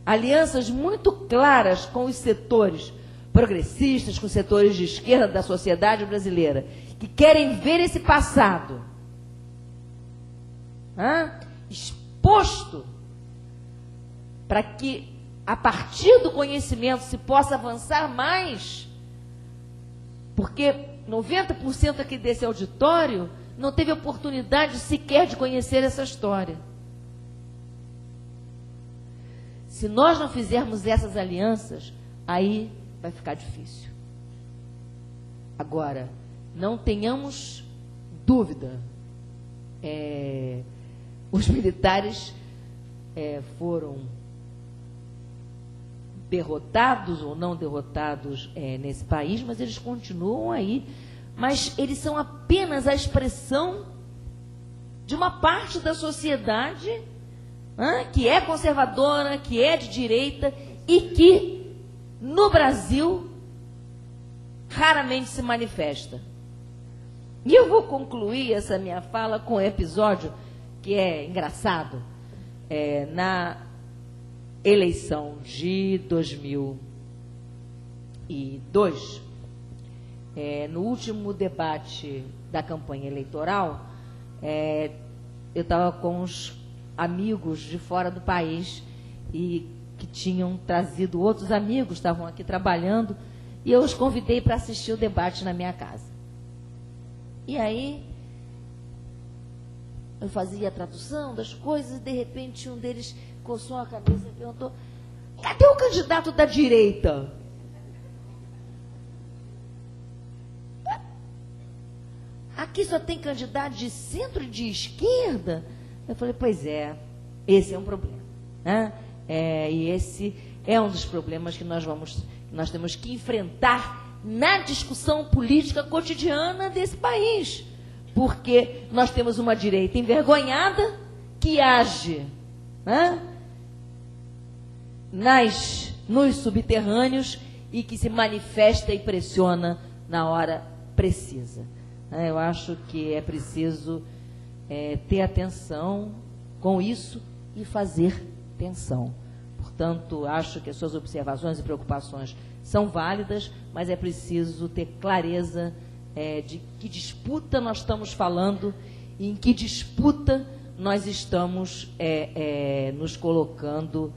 alianças muito claras com os setores progressistas, com os setores de esquerda da sociedade brasileira, que querem ver esse passado exposto, para que, a partir do conhecimento, se possa avançar mais, porque 90% aqui desse auditório não teve oportunidade sequer de conhecer essa história. Se nós não fizermos essas alianças, aí vai ficar difícil. Agora, não tenhamos dúvida, os militares foram derrotados ou não derrotados nesse país, mas eles continuam aí. Mas eles são apenas a expressão de uma parte da sociedade que é conservadora, que é de direita e que, no Brasil, raramente se manifesta. E eu vou concluir essa minha fala com um episódio que é engraçado. Na eleição de 2002, no último debate da campanha eleitoral, eu estava com uns amigos de fora do país e que tinham trazido outros amigos, estavam aqui trabalhando, e eu os convidei para assistir o debate na minha casa. E aí eu fazia a tradução das coisas e, de repente, um deles coçou a cabeça e perguntou: cadê o candidato da direita? A aqui só tem candidato de centro e de esquerda. Eu falei, pois é, esse é um problema, né? E esse é um dos problemas que nós temos que enfrentar na discussão política cotidiana desse país. Porque nós temos uma direita envergonhada que age, né, nos subterrâneos e que se manifesta e pressiona na hora precisa. Eu acho que é preciso ter atenção com isso e fazer tensão. Portanto, acho que as suas observações e preocupações são válidas, mas é preciso ter clareza de que disputa nós estamos falando e em que disputa nós estamos nos colocando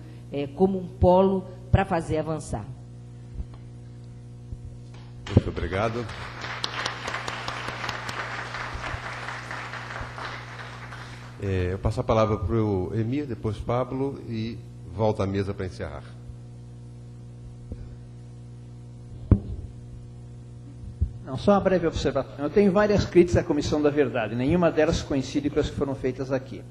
como um polo para fazer avançar. Muito obrigado. Eu passo a palavra para o Emir, depois Pablo, e volto à mesa para encerrar. Não, só uma breve observação. Eu tenho várias críticas à Comissão da Verdade, nenhuma delas coincide com as que foram feitas aqui.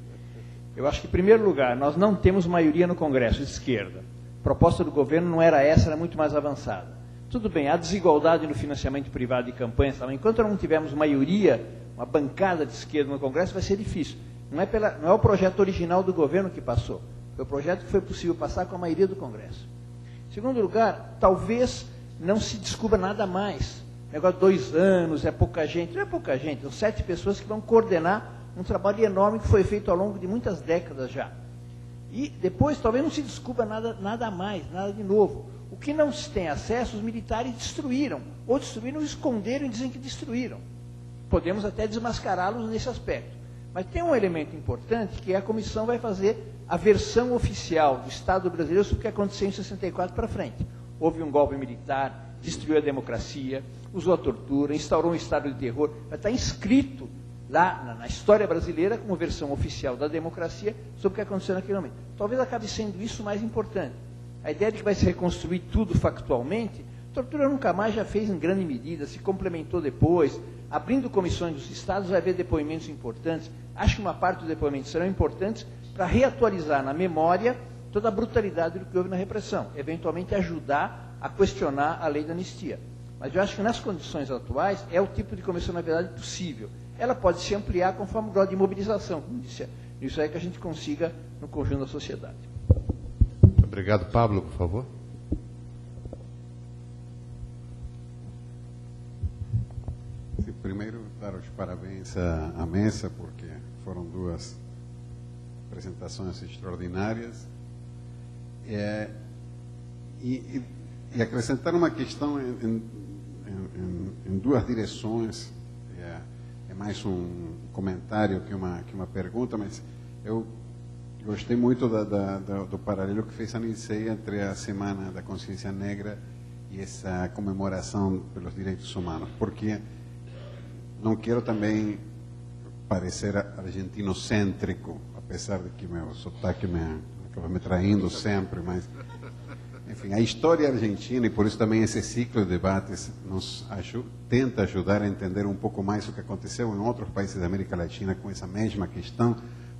Eu acho que, em primeiro lugar, nós não temos maioria no Congresso de esquerda. A proposta do governo não era essa, era muito mais avançada. Tudo bem, há desigualdade no financiamento privado de campanhas, enquanto não tivermos maioria, uma bancada de esquerda no Congresso, vai ser difícil. Não é o projeto original do governo que passou, foi o projeto que foi possível passar com a maioria do Congresso. Em segundo lugar, talvez não se descubra nada mais. O negócio de 2 anos, é pouca gente. Não é pouca gente, são 7 pessoas que vão coordenar um trabalho enorme que foi feito ao longo de muitas décadas já. E depois talvez não se descubra nada a mais, nada de novo. O que não se tem acesso, os militares destruíram. Ou destruíram, esconderam e dizem que destruíram. Podemos até desmascará-los nesse aspecto. Mas tem um elemento importante, que a comissão vai fazer a versão oficial do Estado brasileiro sobre o que aconteceu em 64 para frente. Houve um golpe militar, destruiu a democracia, usou a tortura, instaurou um estado de terror. Vai estar inscrito lá na história brasileira como versão oficial da democracia sobre o que aconteceu naquele momento. Talvez acabe sendo isso o mais importante. A ideia de que vai se reconstruir tudo factualmente, a tortura nunca mais já fez em grande medida, se complementou depois, abrindo comissões dos estados, vai haver depoimentos importantes. Acho que uma parte dos depoimentos serão importantes para reatualizar na memória toda a brutalidade do que houve na repressão, eventualmente ajudar a questionar a lei da anistia. Mas eu acho que nas condições atuais é o tipo de comissão, na verdade, possível. Ela pode se ampliar conforme o grau de mobilização, como disse. Isso é que a gente consiga no conjunto da sociedade. Obrigado. Pablo, por favor. Primeiro, dar os parabéns à mesa, porque foram 2 apresentações extraordinárias. E acrescentar uma questão em 2 direções. É mais um comentário que uma pergunta, mas eu gostei muito do paralelo que fez a Nicei entre a Semana da Consciência Negra e essa comemoração pelos direitos humanos, porque não quero também parecer argentinocêntrico, apesar de que meu sotaque acaba me traindo sempre, mas, enfim, a história argentina, e por isso também esse ciclo de debates nos tenta ajudar a entender um pouco mais o que aconteceu em outros países da América Latina com essa mesma questão,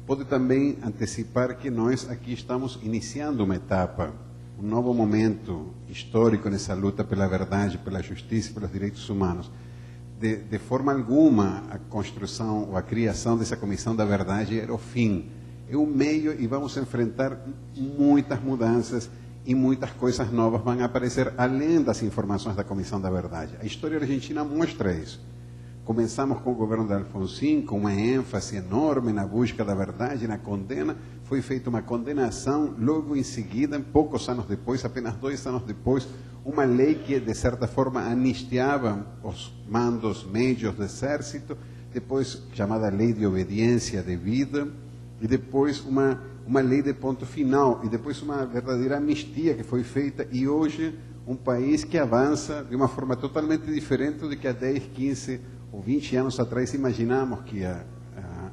pode também antecipar que nós aqui estamos iniciando uma etapa, um novo momento histórico nessa luta pela verdade, pela justiça e pelos direitos humanos. De forma alguma, a construção ou a criação dessa Comissão da Verdade era o fim. É o meio e vamos enfrentar muitas mudanças e muitas coisas novas vão aparecer além das informações da Comissão da Verdade. A história argentina mostra isso. Começamos com o governo de Alfonsín, com uma ênfase enorme na busca da verdade, na condena. Foi feita uma condenação, logo em seguida, poucos anos depois, apenas 2 anos depois, uma lei que, de certa forma, anistiava os mandos médios do exército, depois chamada Lei de Obediência Devida, e depois uma lei de ponto final, e depois uma verdadeira anistia que foi feita, e hoje um país que avança de uma forma totalmente diferente do que há 10, 15 ou 20 anos atrás imaginamos que ia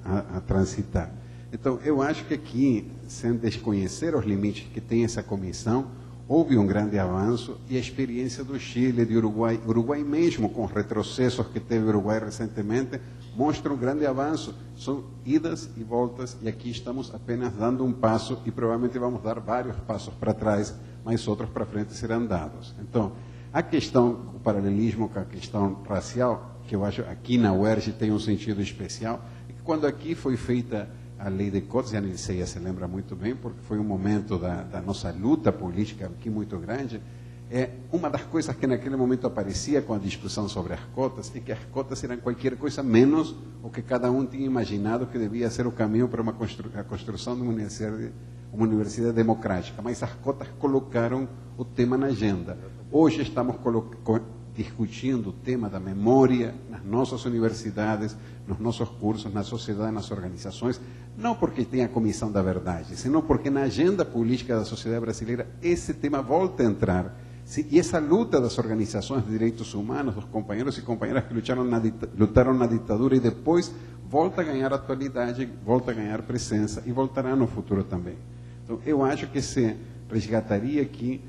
a transitar. Então, eu acho que aqui, sem desconhecer os limites que tem essa comissão, houve um grande avanço, e a experiência do Chile, de Uruguai mesmo, com os retrocessos que teve o Uruguai recentemente, mostra um grande avanço. São idas e voltas, e aqui estamos apenas dando um passo, e provavelmente vamos dar vários passos para trás, mas outros para frente serão dados. Então, a questão, o paralelismo com a questão racial, que eu acho aqui na UERJ tem um sentido especial, é que quando aqui foi feita a lei de cotas, e a Nilceia se lembra muito bem, porque foi um momento da nossa luta política aqui muito grande, uma das coisas que naquele momento aparecia com a discussão sobre as cotas, é que as cotas eram qualquer coisa menos o que cada um tinha imaginado que devia ser o caminho para a construção de uma universidade democrática, mas as cotas colocaram o tema na agenda. Hoje estamos discutindo o tema da memória nas nossas universidades, nos nossos cursos, na sociedade, nas organizações, não porque tem a Comissão da Verdade, senão porque na agenda política da sociedade brasileira esse tema volta a entrar. E essa luta das organizações de direitos humanos, dos companheiros e companheiras que lutaram na ditadura e depois volta a ganhar atualidade, volta a ganhar presença e voltará no futuro também. Então, eu acho que se resgataria aqui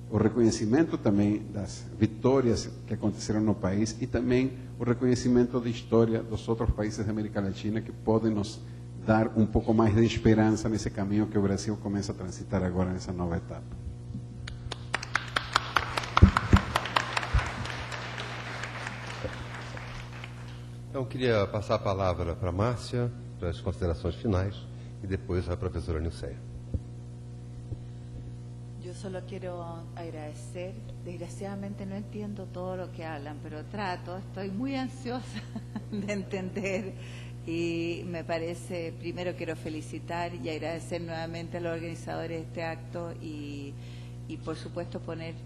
o reconhecimento também das vitórias que aconteceram no país e também o reconhecimento da história dos outros países da América Latina que podem nos dar um pouco mais de esperança nesse caminho que o Brasil começa a transitar agora nessa nova etapa. Então, queria passar a palavra para a Márcia, para as considerações finais, e depois a professora Nilceia. Yo solo quiero agradecer. Desgraciadamente no entiendo todo lo que hablan, pero trato. Estoy muy ansiosa de entender y me parece, primero quiero felicitar y agradecer nuevamente a los organizadores de este acto y por supuesto ponerme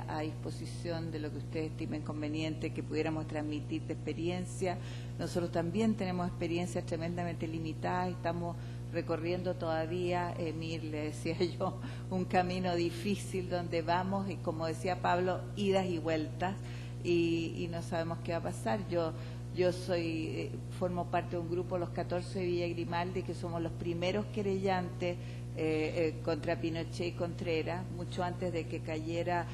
a disposición de lo que ustedes estimen conveniente que pudiéramos transmitir de experiencia. Nosotros también tenemos experiencias tremendamente limitadas, estamos recorriendo todavía, Emir, le decía yo, un camino difícil donde vamos, y como decía Pablo, idas y vueltas, y no sabemos qué va a pasar. Yo formo parte de un grupo, los 14 de Villa Grimaldi, que somos los primeros querellantes contra Pinochet y Contreras, mucho antes de que cayera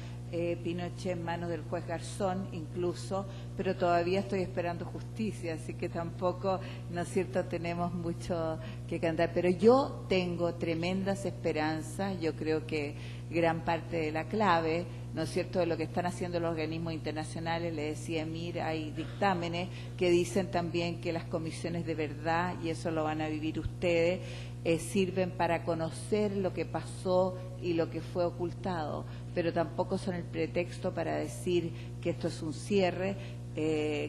Pinochet en manos del juez Garzón incluso, pero todavía estoy esperando justicia, así que tampoco, ¿no es cierto?, tenemos mucho que cantar. Pero yo tengo tremendas esperanzas, yo creo que gran parte de la clave, ¿no es cierto?, de lo que están haciendo los organismos internacionales, le decía Emir, hay dictámenes que dicen también que las comisiones de verdad, y eso lo van a vivir ustedes, sirven para conocer lo que pasó y lo que fue ocultado, pero tampoco son el pretexto para decir que esto es un cierre.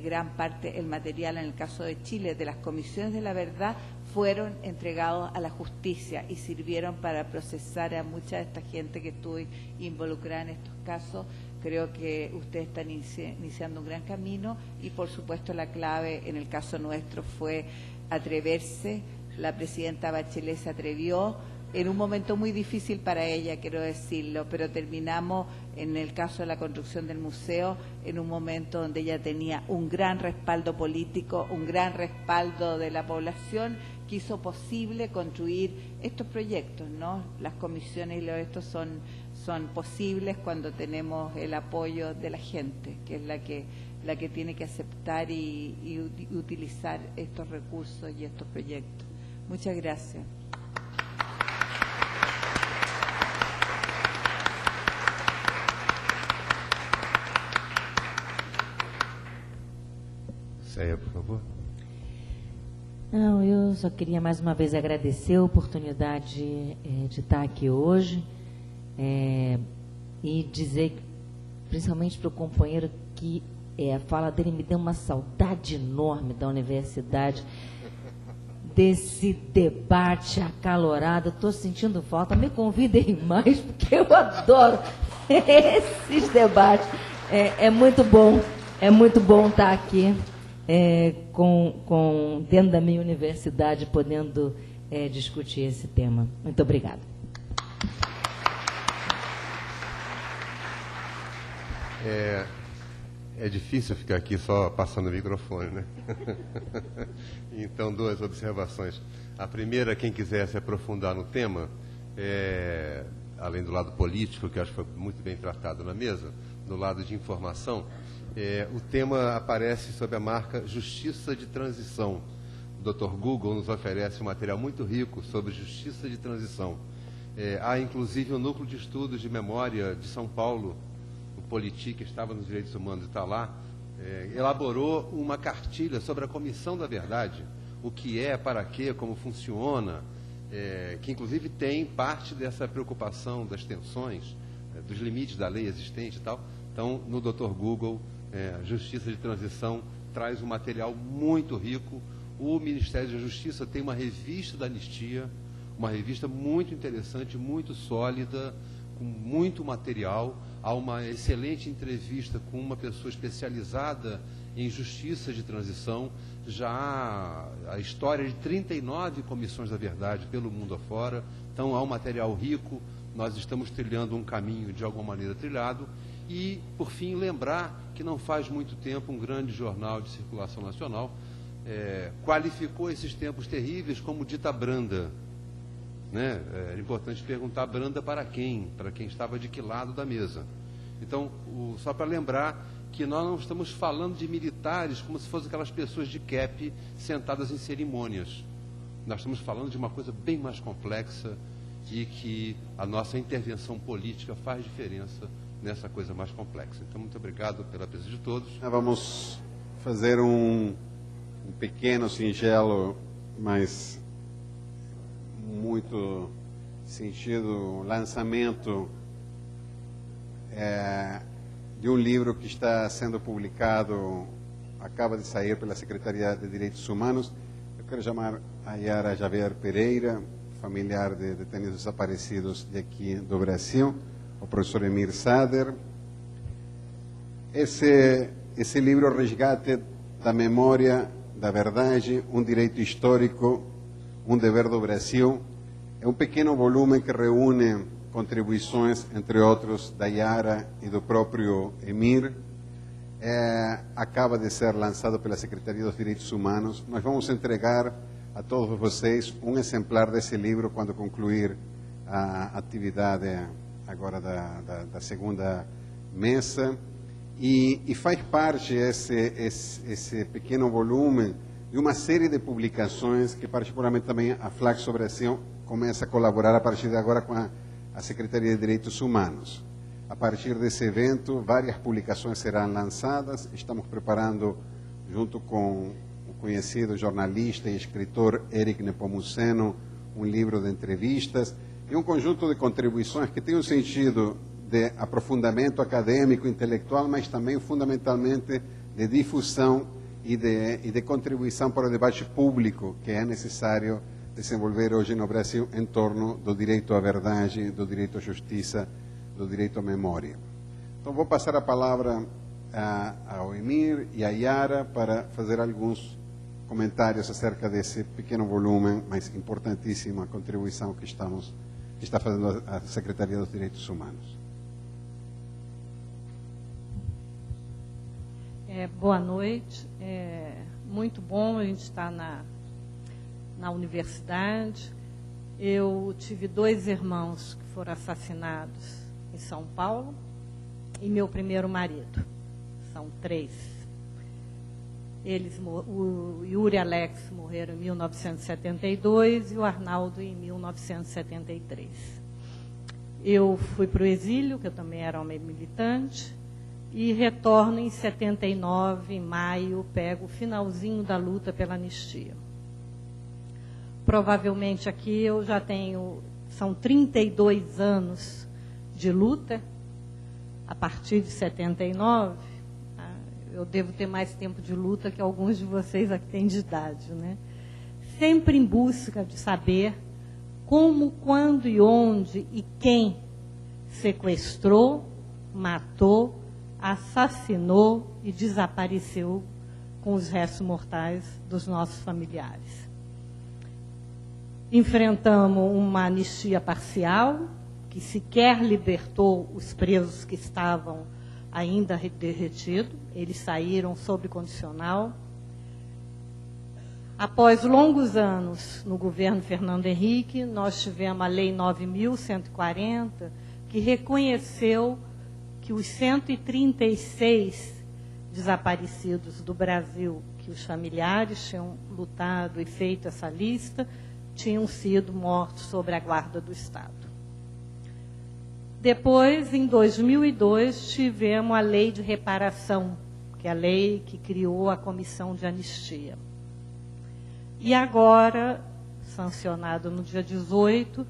Gran parte del material, en el caso de Chile, de las comisiones de la verdad, fueron entregados a la justicia y sirvieron para procesar a mucha de esta gente que estuvo involucrada en estos casos. Creo que ustedes están iniciando un gran camino y, por supuesto, la clave en el caso nuestro fue atreverse. La presidenta Bachelet se atrevió en un momento muy difícil para ella, quiero decirlo, pero terminamos, en el caso de la construcción del museo, en un momento donde ella tenía un gran respaldo político, un gran respaldo de la población, que hizo posible construir estos proyectos, ¿no? Las comisiones y estos son posibles cuando tenemos el apoyo de la gente, que es la que tiene que aceptar y utilizar estos recursos y estos proyectos. Muchas gracias. Ceia, por favor. Não, eu só queria mais uma vez agradecer a oportunidade de estar aqui hoje e dizer, principalmente para o companheiro, que a fala dele me deu uma saudade enorme da universidade, desse debate acalorado. Estou sentindo falta, me convidem mais, porque eu adoro esses debates. É muito bom estar aqui dentro da minha universidade, podendo discutir esse tema. Muito obrigada. É difícil ficar aqui só passando o microfone, né? Então, duas observações. A primeira, quem quiser se aprofundar no tema, além do lado político, que eu acho que foi muito bem tratado na mesa, do lado de informação, o tema aparece sob a marca Justiça de Transição. O Dr. Google nos oferece um material muito rico sobre justiça de transição. Há, inclusive, um núcleo de estudos de memória de São Paulo, o Politi, que estava nos direitos humanos e está lá, elaborou uma cartilha sobre a Comissão da Verdade, o que é, para quê, como funciona, que, inclusive, tem parte dessa preocupação das tensões, dos limites da lei existente e tal. Então, no Dr. Google, Justiça de Transição traz um material muito rico. O Ministério da Justiça tem uma revista da anistia, uma revista muito interessante, muito sólida, com muito material. Há uma excelente entrevista com uma pessoa especializada em justiça de transição. Já há a história de 39 comissões da verdade pelo mundo afora. Então, há um material rico. Nós estamos trilhando um caminho, de alguma maneira, trilhado. E, por fim, lembrar que não faz muito tempo um grande jornal de circulação nacional qualificou esses tempos terríveis como dita branda. Né? É importante perguntar branda para quem? Para quem estava de que lado da mesa. Então, só para lembrar que nós não estamos falando de militares como se fossem aquelas pessoas de cap sentadas em cerimônias. Nós estamos falando de uma coisa bem mais complexa e que a nossa intervenção política faz diferença nessa coisa mais complexa. Então, muito obrigado pela presença de todos. Vamos fazer um pequeno, singelo, mas muito sentido, lançamento de um livro que está sendo publicado, acaba de sair pela Secretaria de Direitos Humanos. Eu quero chamar a Yara Javier Pereira, familiar de detenidos desaparecidos de aqui do Brasil, o professor Emir Sader. Esse livro, Resgate da Memória, da Verdade, um direito histórico, um dever do Brasil, é um pequeno volume que reúne contribuições, entre outros, da Yara e do próprio Emir. Acaba de ser lançado pela Secretaria dos Direitos Humanos. Nós vamos entregar a todos vocês um exemplar desse livro quando concluir a atividade agora da segunda mesa. E faz parte esse pequeno volume de uma série de publicações que, particularmente, também a Flaxo Brasil começa a colaborar a partir de agora com a Secretaria de Direitos Humanos. A partir desse evento, várias publicações serão lançadas. Estamos preparando, junto com o conhecido jornalista e escritor Eric Nepomuceno, um livro de entrevistas e um conjunto de contribuições que tem um sentido de aprofundamento acadêmico, intelectual, mas também fundamentalmente de difusão e de contribuição para o debate público que é necessário desenvolver hoje no Brasil em torno do direito à verdade, do direito à justiça, do direito à memória. Então vou passar a palavra ao Emir e à Yara para fazer alguns comentários acerca desse pequeno volume, mas importantíssima contribuição que está fazendo a Secretaria dos Direitos Humanos. Boa noite. Muito bom a gente estar na universidade. Eu tive 2 irmãos que foram assassinados em São Paulo e meu primeiro marido. São 3. O Yuri e Alex morreram em 1972 e o Arnaldo em 1973. Eu fui para o exílio, que eu também era uma militante, e retorno em 79, em maio, pego o finalzinho da luta pela anistia. Provavelmente aqui eu já são 32 anos de luta, a partir de 79, eu devo ter mais tempo de luta que alguns de vocês aqui têm de idade, né? Sempre em busca de saber como, quando e onde e quem sequestrou, matou, assassinou e desapareceu com os restos mortais dos nossos familiares. Enfrentamos uma anistia parcial, que sequer libertou os presos que estavam ainda retidos, eles saíram sob condicional. Após longos anos no governo Fernando Henrique, nós tivemos a Lei 9.140, que reconheceu que os 136 desaparecidos do Brasil, que os familiares tinham lutado e feito essa lista, tinham sido mortos sob a guarda do Estado. Depois, em 2002, tivemos a Lei de Reparação, que é a lei que criou a Comissão de Anistia. E agora, sancionado no dia 18,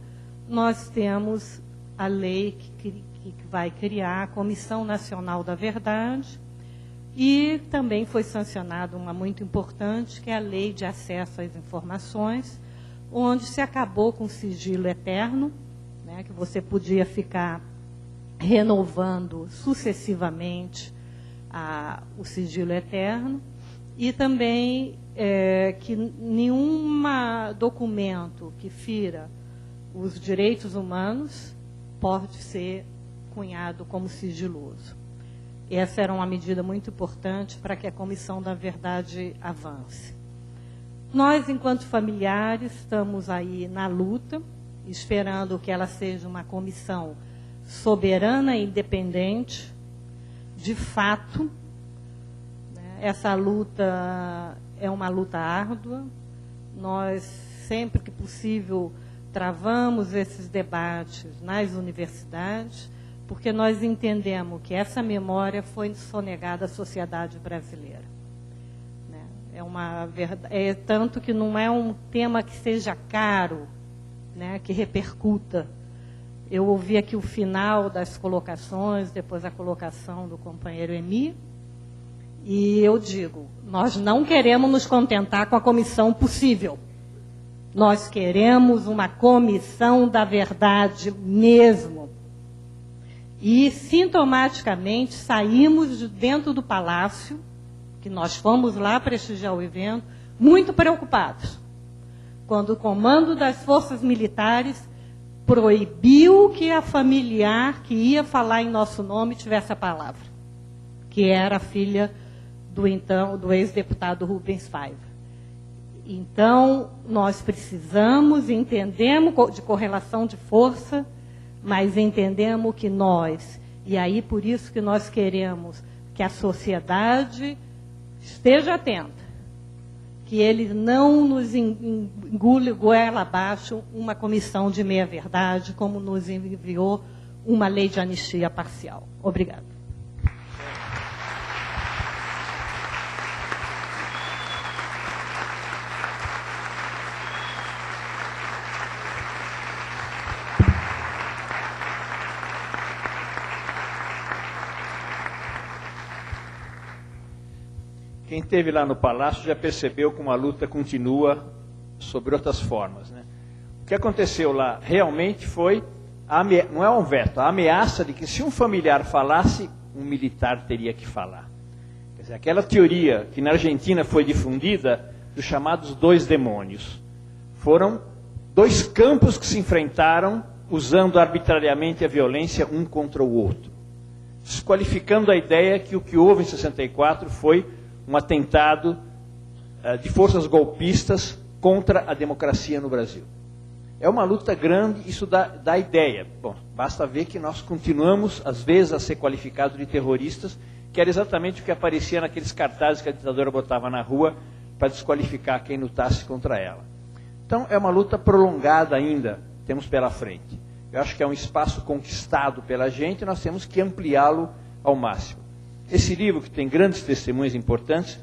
nós temos a lei que vai criar a Comissão Nacional da Verdade, e também foi sancionada uma muito importante, que é a Lei de Acesso às Informações, onde se acabou com o sigilo eterno, né, que você podia ficar renovando sucessivamente o sigilo eterno, e também que nenhum documento que fira os direitos humanos pode ser cunhado como sigiloso. Essa era uma medida muito importante para que a Comissão da Verdade avance. Nós, enquanto familiares, estamos aí na luta, esperando que ela seja uma comissão soberana e independente, de fato. Essa luta é uma luta árdua. Nós, sempre que possível, travamos esses debates nas universidades, porque nós entendemos que essa memória foi sonegada à sociedade brasileira. Tanto que não é um tema que seja caro, né, que repercuta. Eu ouvi aqui o final das colocações, depois a colocação do companheiro Emi, e eu digo, nós não queremos nos contentar com a comissão possível. Nós queremos uma comissão da verdade mesmo. E, sintomaticamente, saímos de dentro do palácio, que nós fomos lá prestigiar o evento, muito preocupados, quando o comando das forças militares proibiu que a familiar que ia falar em nosso nome tivesse a palavra, que era a filha do ex-deputado Rubens Paiva. Então, nós precisamos, entendemos de correlação de força, mas entendemos que nós, e aí por isso que nós queremos que a sociedade esteja atenta, que ele não nos engule goela abaixo uma comissão de meia-verdade, como nos enviou uma lei de anistia parcial. Obrigada. Quem esteve lá no Palácio já percebeu como a luta continua sobre outras formas, né? O que aconteceu lá realmente foi, não é um veto, a ameaça de que se um familiar falasse, um militar teria que falar. Quer dizer, aquela teoria que na Argentina foi difundida, dos chamados dois demônios. Foram dois campos que se enfrentaram, usando arbitrariamente a violência um contra o outro, desqualificando a ideia que o que houve em 64 foi um atentado de forças golpistas contra a democracia no Brasil. É uma luta grande, isso dá ideia. Bom, basta ver que nós continuamos, às vezes, a ser qualificados de terroristas, que era exatamente o que aparecia naqueles cartazes que a ditadura botava na rua para desqualificar quem lutasse contra ela. Então, é uma luta prolongada ainda, temos pela frente. Eu acho que é um espaço conquistado pela gente e nós temos que ampliá-lo ao máximo. Esse livro, que tem grandes testemunhos importantes,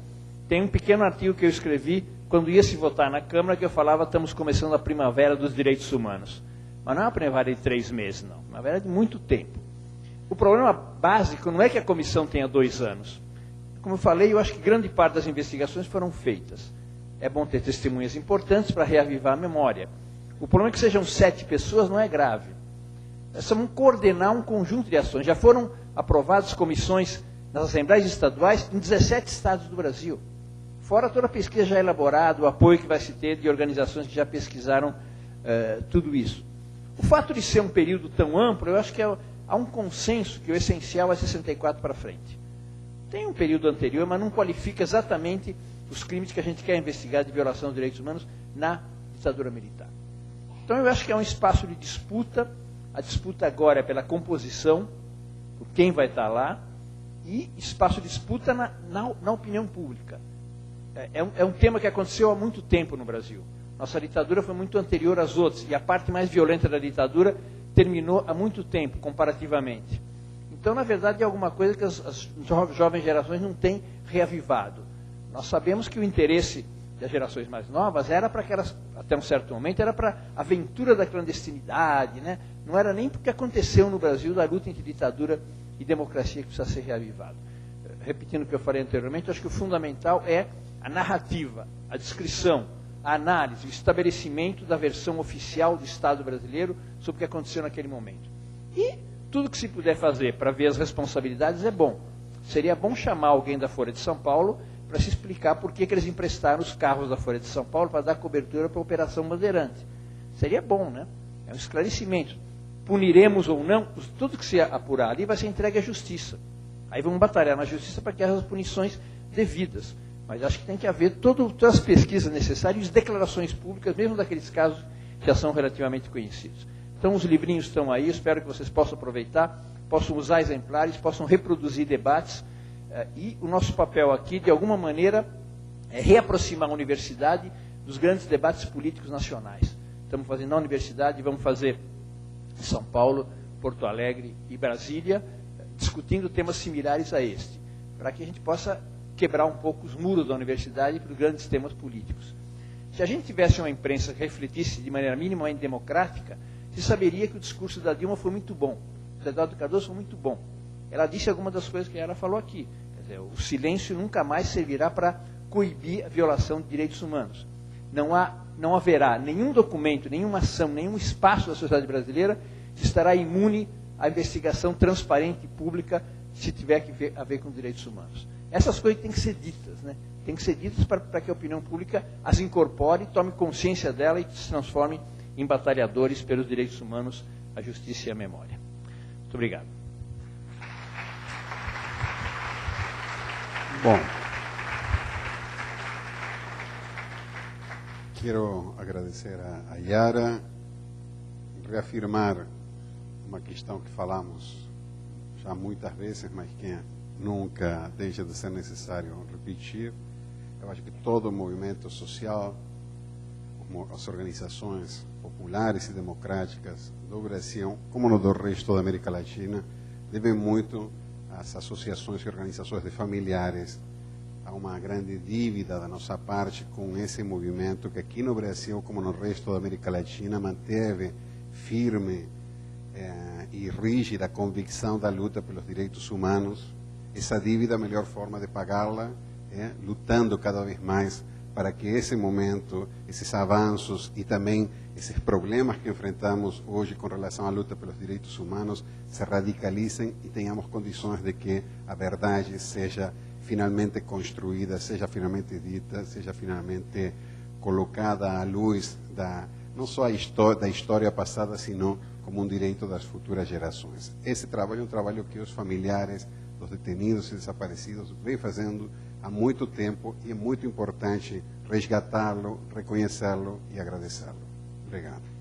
tem um pequeno artigo que eu escrevi quando ia se votar na Câmara, que eu falava, estamos começando a primavera dos direitos humanos. Mas não é uma primavera de 3 meses, não. Uma primavera de muito tempo. O problema básico não é que a comissão tenha 2 anos. Como eu falei, eu acho que grande parte das investigações foram feitas. É bom ter testemunhas importantes para reavivar a memória. O problema é que sejam 7 pessoas, não é grave. Nós vamos coordenar um conjunto de ações. Já foram aprovadas comissões nas assembleias estaduais em 17 estados do Brasil. Fora toda a pesquisa já elaborada, o apoio que vai se ter de organizações que já pesquisaram tudo isso. O fato de ser um período tão amplo, eu acho que há um consenso que o essencial é 64 para frente. Tem um período anterior, mas não qualifica exatamente os crimes que a gente quer investigar de violação dos direitos humanos na ditadura militar. Então eu acho que é um espaço de disputa. A disputa agora é pela composição, por quem vai estar lá, e espaço de disputa na opinião pública. É um tema que aconteceu há muito tempo no Brasil. Nossa ditadura foi muito anterior às outras, e a parte mais violenta da ditadura terminou há muito tempo, comparativamente. Então, na verdade, é alguma coisa que as jovens gerações não têm reavivado. Nós sabemos que o interesse das gerações mais novas era para aquelas, até um certo momento, era para a aventura da clandestinidade, né? Não era nem porque aconteceu no Brasil da luta entre ditadura e democracia que precisa ser reavivado. Repetindo o que eu falei anteriormente, eu acho que o fundamental é a narrativa, a descrição, a análise, o estabelecimento da versão oficial do Estado brasileiro sobre o que aconteceu naquele momento. E tudo que se puder fazer para ver as responsabilidades é bom. Seria bom chamar alguém da Folha de São Paulo para se explicar por que eles emprestaram os carros da Folha de São Paulo para dar cobertura para a Operação Bandeirante. Seria bom, né? É um esclarecimento. Puniremos ou não, tudo que se apurar ali vai ser entregue à justiça. Aí vamos batalhar na justiça para que haja as punições devidas. Mas acho que tem que haver todas as pesquisas necessárias e as declarações públicas, mesmo daqueles casos que já são relativamente conhecidos. Então os livrinhos estão aí, espero que vocês possam aproveitar, possam usar exemplares, possam reproduzir debates. E o nosso papel aqui, de alguma maneira, é reaproximar a universidade dos grandes debates políticos nacionais. Estamos fazendo na universidade, vamos fazer em São Paulo, Porto Alegre e Brasília, discutindo temas similares a este, para que a gente possa quebrar um pouco os muros da universidade para os grandes temas políticos. Se a gente tivesse uma imprensa que refletisse de maneira minimamente democrática, se saberia que o discurso da Dilma foi muito bom, o Eduardo Cardoso foi muito bom. Ela disse algumas das coisas que ela falou aqui. Quer dizer, o silêncio nunca mais servirá para coibir a violação de direitos humanos. Não haverá nenhum documento, nenhuma ação, nenhum espaço da sociedade brasileira que estará imune à investigação transparente e pública se tiver a ver com direitos humanos. Essas coisas têm que ser ditas, né? Tem que ser ditas para que a opinião pública as incorpore, tome consciência dela e se transforme em batalhadores pelos direitos humanos, a justiça e a memória. Muito obrigado. Bom, quero agradecer a Yara, reafirmar uma questão que falamos já muitas vezes, mas que nunca deixa de ser necessário repetir. Eu acho que todo o movimento social, as organizações populares e democráticas do Brasil, como no do resto da América Latina, devem muito às associações e organizações de familiares, a uma grande dívida da nossa parte com esse movimento que aqui no Brasil, como no resto da América Latina, manteve firme e rígida a convicção da luta pelos direitos humanos. Essa dívida, a melhor forma de pagá-la é lutando cada vez mais para que esse momento, esses avanços e também esses problemas que enfrentamos hoje com relação à luta pelos direitos humanos se radicalizem e tenhamos condições de que a verdade seja finalmente construída, seja finalmente dita, seja finalmente colocada à luz não só da história passada, sino como um direito das futuras gerações. Esse trabalho é um trabalho que os familiares dos detenidos e desaparecidos vêm fazendo há muito tempo e é muito importante resgatá-lo, reconhecê-lo e agradecê-lo. Obrigado.